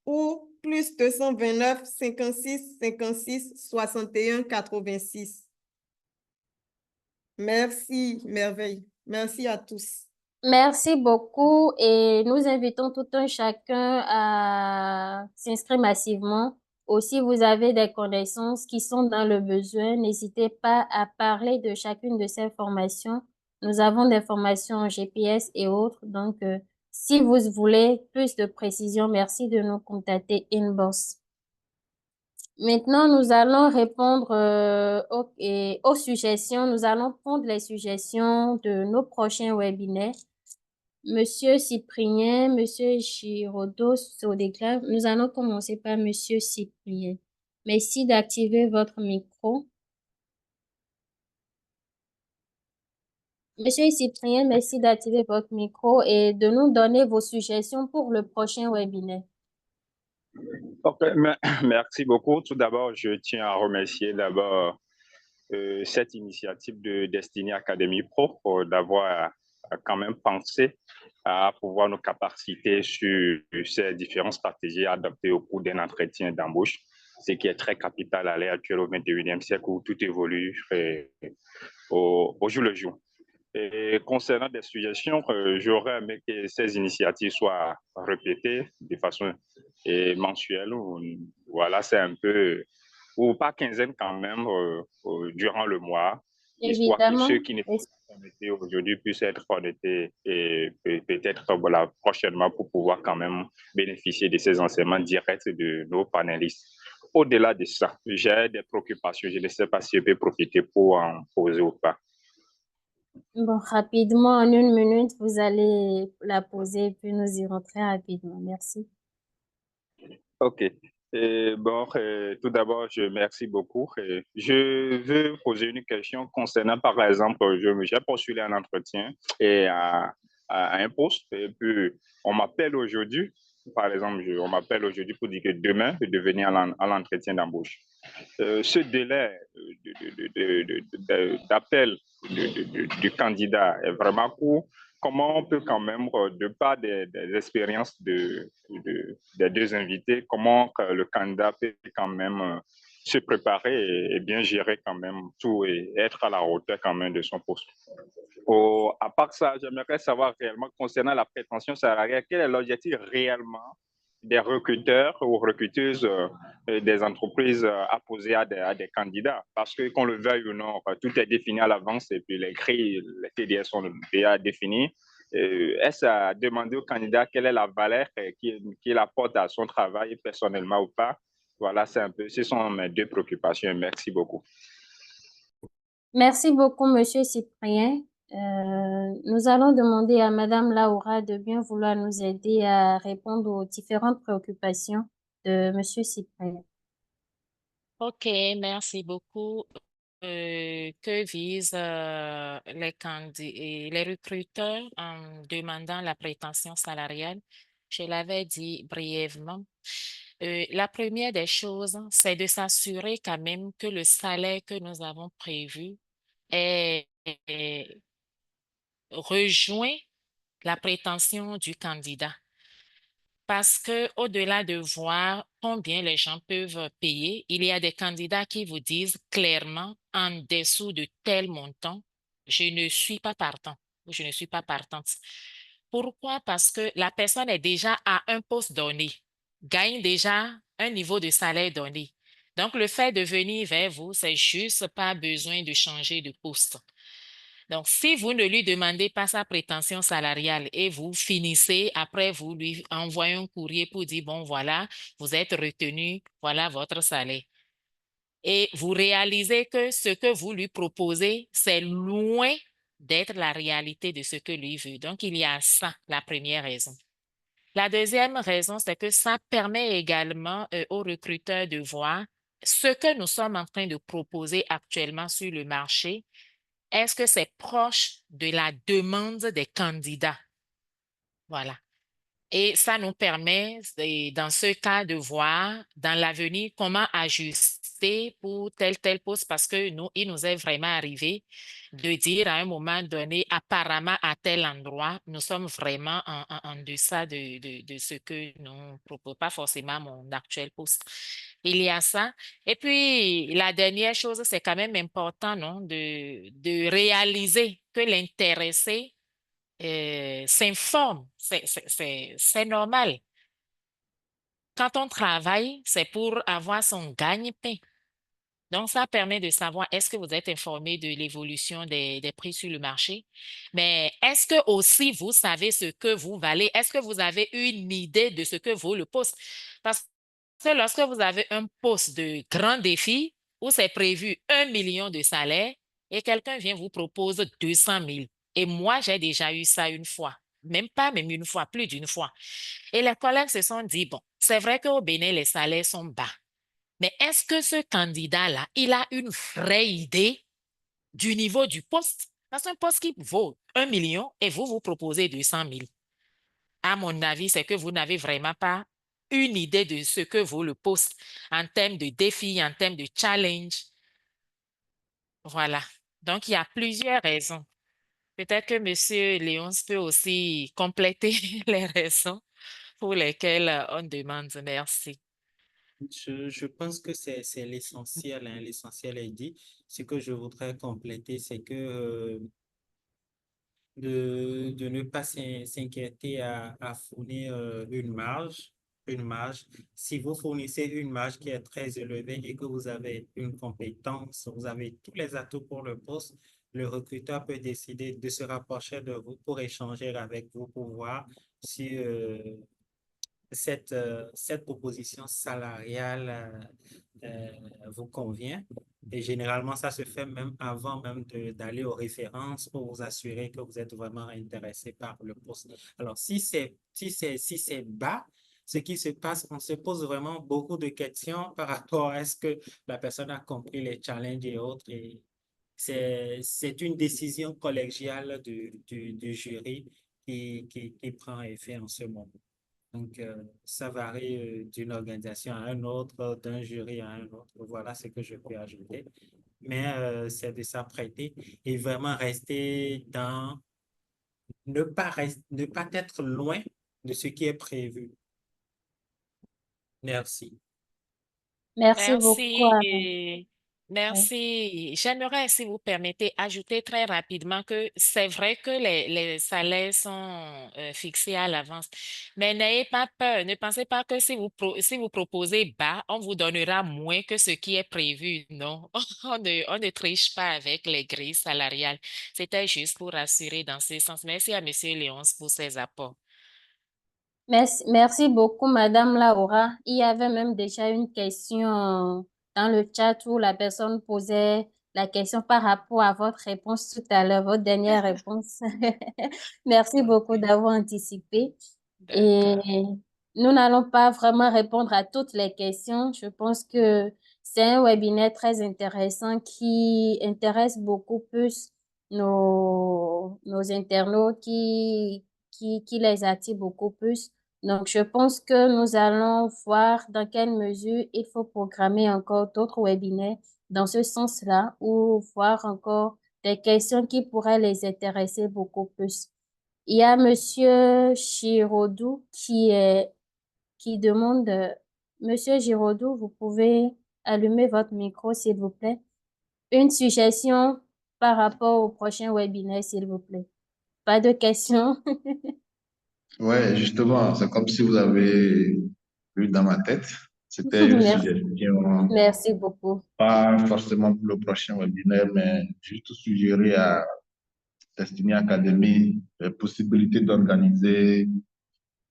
ou plus 229 56 56 61 86. Merci, merveille. Merci à tous. Merci beaucoup et nous invitons tout un chacun à s'inscrire massivement. Aussi, vous avez des connaissances qui sont dans le besoin. N'hésitez pas à parler de chacune de ces formations. Nous avons des formations en GPS et autres. Donc, si vous voulez plus de précision, merci de nous contacter inbox. Maintenant, nous allons répondre aux suggestions. Nous allons prendre les suggestions de nos prochains webinaires. Monsieur Cyprien, Monsieur Girodo Sodekla, nous allons commencer par Monsieur Cyprien. Merci d'activer votre micro. Monsieur Cyprien, merci d'activer votre micro et de nous donner vos suggestions pour le prochain webinaire. Ok, merci beaucoup. Tout d'abord, je tiens à remercier d'abord cette initiative de Destiny Academy Pro pour d'avoir quand même pensé à pouvoir nos capacités sur ces différentes stratégies adaptées au cours d'un entretien d'embauche, ce qui est très capital à l'ère actuelle au 21e siècle où tout évolue au jour le jour. Et concernant des suggestions, j'aurais aimé que ces initiatives soient répétées de façon mensuelle. Voilà, c'est un peu, ou pas quinzaine quand même, durant le mois, histoire que Évidemment. ceux qui ne sont pas connectés aujourd'hui puissent être connectés et peut-être voilà, prochainement pour pouvoir quand même bénéficier de ces enseignements directs de nos panélistes. Au-delà de ça, j'ai des préoccupations. Je ne sais pas si je peux profiter pour en poser ou pas. Bon, rapidement, en 1 minute, vous allez la poser, puis nous irons très rapidement. Merci. OK. Bon, tout d'abord, je remercie beaucoup. Je veux poser une question concernant, par exemple, j'ai postulé un entretien et à un poste, et puis on m'appelle aujourd'hui, par exemple, on m'appelle aujourd'hui pour dire que demain, je vais venir à l'entretien d'embauche. Ce délai d'appel du candidat est vraiment court. Comment on peut quand même, de par des expériences des deux invités, comment le candidat peut quand même se préparer et bien gérer quand même tout et être à la hauteur quand même de son poste. À part ça, j'aimerais savoir réellement concernant la prétention salariale, quel est l'objectif réellement des recruteurs ou recruteuses des entreprises à poser à des candidats. Parce que qu'on le veuille ou non, tout est défini à l'avance et puis les grilles, les TDS sont déjà définis. Est-ce à demander au candidat quelle est la valeur qu'il apporte à son travail personnellement ou pas? Voilà, ce sont mes deux préoccupations. Merci beaucoup. Merci beaucoup, Monsieur Cyprien. Nous allons demander à Madame Laura de bien vouloir nous aider à répondre aux différentes préoccupations de Monsieur Cyprien. OK, merci beaucoup. Que visent les recruteurs en demandant la prétention salariale? Je l'avais dit brièvement. La première des choses, c'est de s'assurer quand même que le salaire que nous avons prévu est rejoint la prétention du candidat. Parce que au-delà de voir combien les gens peuvent payer, il y a des candidats qui vous disent clairement en dessous de tel montant, je ne suis pas partant ou je ne suis pas partante. Pourquoi? Parce que la personne est déjà à un poste donné, gagne déjà un niveau de salaire donné. Donc, le fait de venir vers vous, c'est juste pas besoin de changer de poste. Donc, si vous ne lui demandez pas sa prétention salariale et vous finissez, après vous lui envoyez un courrier pour dire, bon, voilà, vous êtes retenu, voilà votre salaire. Et vous réalisez que ce que vous lui proposez, c'est loin d'être la réalité de ce que lui veut. Donc, il y a ça, la première raison. La deuxième raison, c'est que ça permet également aux recruteurs de voir ce que nous sommes en train de proposer actuellement sur le marché. Est-ce que c'est proche de la demande des candidats? Voilà. Et ça nous permet, dans ce cas, de voir dans l'avenir comment ajuster pour tel poste parce que il nous est vraiment arrivé de dire à un moment donné, apparemment à tel endroit, nous sommes vraiment en deçà de ce que nous proposons, pas forcément mon actuel poste. Il y a ça. Et puis, la dernière chose, c'est quand même important, non, de réaliser que l'intéressé s'informe. C'est normal. Quand on travaille, c'est pour avoir son gagne-pain. Donc, ça permet de savoir est-ce que vous êtes informé de l'évolution des prix sur le marché, mais est-ce que aussi vous savez ce que vous valez? Est-ce que vous avez une idée de ce que vaut le poste? Parce que lorsque vous avez un poste de grand défi où c'est prévu 1 million de salaire et quelqu'un vient vous propose 200 000, et moi, j'ai déjà eu ça une fois, même une fois, plus d'une fois. Et les collègues se sont dit, bon, c'est vrai qu'au Bénin, les salaires sont bas. Mais est-ce que ce candidat-là, il a une vraie idée du niveau du poste? Parce qu'un poste qui vaut 1 million et vous proposez 200 000. À mon avis, c'est que vous n'avez vraiment pas une idée de ce que vaut le poste en termes de défis, en termes de challenge. Voilà. Donc, il y a plusieurs raisons. Peut-être que M. Léonce peut aussi compléter les raisons pour lesquelles on demande. Merci. Je pense que c'est l'essentiel, hein. L'essentiel est dit. Ce que je voudrais compléter, c'est que de ne pas s'inquiéter à fournir une marge une marge. Si vous fournissez une marge qui est très élevée et que vous avez une compétence, vous avez tous les atouts pour le poste, le recruteur peut décider de se rapprocher de vous pour échanger avec vous, pour voir si cette proposition salariale vous convient. Et généralement, ça se fait même avant même d'aller aux références pour vous assurer que vous êtes vraiment intéressé par le poste. Alors, si c'est bas, ce qui se passe, on se pose vraiment beaucoup de questions par rapport à est-ce que la personne a compris les challenges et autres. Et c'est une décision collégiale du jury qui prend effet en ce moment. Donc, ça varie d'une organisation à une autre, d'un jury à un autre. Voilà ce que je peux ajouter. Mais c'est de s'apprêter et vraiment rester dans, ne pas être loin de ce qui est prévu. Merci. Merci beaucoup. Merci. Merci. J'aimerais, si vous permettez, ajouter très rapidement que c'est vrai que les salaires sont fixés à l'avance, mais n'ayez pas peur. Ne pensez pas que si vous proposez bas, on vous donnera moins que ce qui est prévu. Non, on ne triche pas avec les grilles salariales. C'était juste pour rassurer dans ce sens. Merci à M. Léonce pour ses apports. Merci beaucoup, Madame Laura. Il y avait même déjà une question dans le chat où la personne posait la question par rapport à votre réponse tout à l'heure, votre dernière réponse. Merci beaucoup d'avoir anticipé. Et D'accord. nous n'allons pas vraiment répondre à toutes les questions. Je pense que c'est un webinaire très intéressant qui intéresse beaucoup plus nos internautes, qui les attire beaucoup plus. Donc, je pense que nous allons voir dans quelle mesure il faut programmer encore d'autres webinaires dans ce sens-là ou voir encore des questions qui pourraient les intéresser beaucoup plus. Il y a Monsieur Giraudoux qui demande, Monsieur Giraudoux, vous pouvez allumer votre micro, s'il vous plaît. Une suggestion par rapport au prochain webinaire, s'il vous plaît. Pas de questions? Ouais, justement, c'est comme si vous avez vu dans ma tête. C'était une Merci, suggestion, merci beaucoup. pas forcément pour le prochain webinaire, mais juste suggérer à Destiny Academy la possibilité d'organiser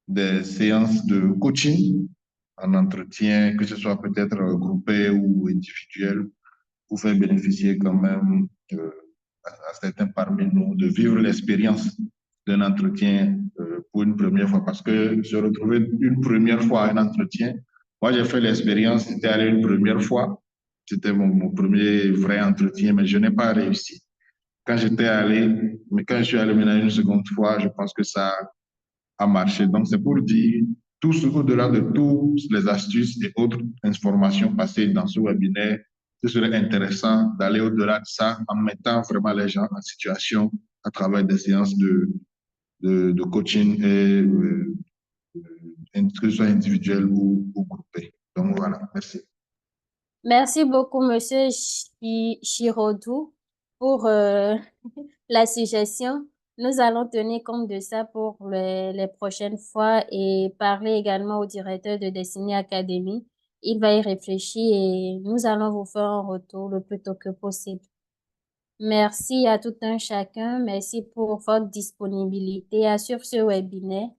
des séances de coaching en entretien, que ce soit peut-être groupé ou individuel, pour faire bénéficier quand même à certains parmi nous de vivre l'expérience d'un entretien pour une première fois. Parce que se retrouver une première fois à un entretien, moi j'ai fait l'expérience, c'était allé une première fois, c'était mon premier vrai entretien, mais je n'ai pas réussi. Quand j'étais allé, mais quand je suis allé maintenant une seconde fois, je pense que ça a marché. Donc c'est pour dire, tout ce au-delà de toutes les astuces et autres informations passées dans ce webinaire, ce serait intéressant d'aller au-delà de ça en mettant vraiment les gens en situation à travers des séances de coaching et que ce soit individuel ou groupé. Donc voilà, merci. Merci beaucoup, Monsieur Giraudoux, pour la suggestion. Nous allons tenir compte de ça pour les prochaines fois et parler également au directeur de Destiny Academy. Il va y réfléchir et nous allons vous faire un retour le plus tôt que possible. Merci à tout un chacun. Merci pour votre disponibilité à suivre ce webinaire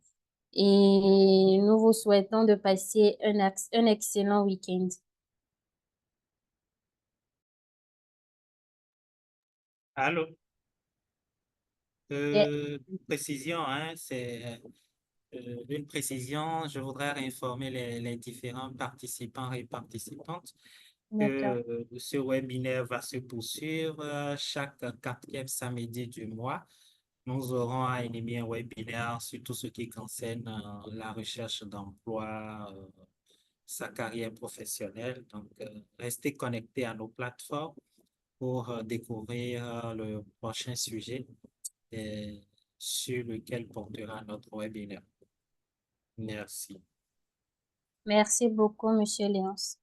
et nous vous souhaitons de passer un excellent week-end. Allô? Et- Une précision, hein, une précision. Je voudrais informer les différents participants et participantes que D'accord. ce webinaire va se poursuivre chaque quatrième samedi du mois. Nous aurons à animer un webinaire sur tout ce qui concerne la recherche d'emploi, sa carrière professionnelle. Donc, restez connectés à nos plateformes pour découvrir le prochain sujet sur lequel portera notre webinaire. Merci. Merci beaucoup, Monsieur Léonce.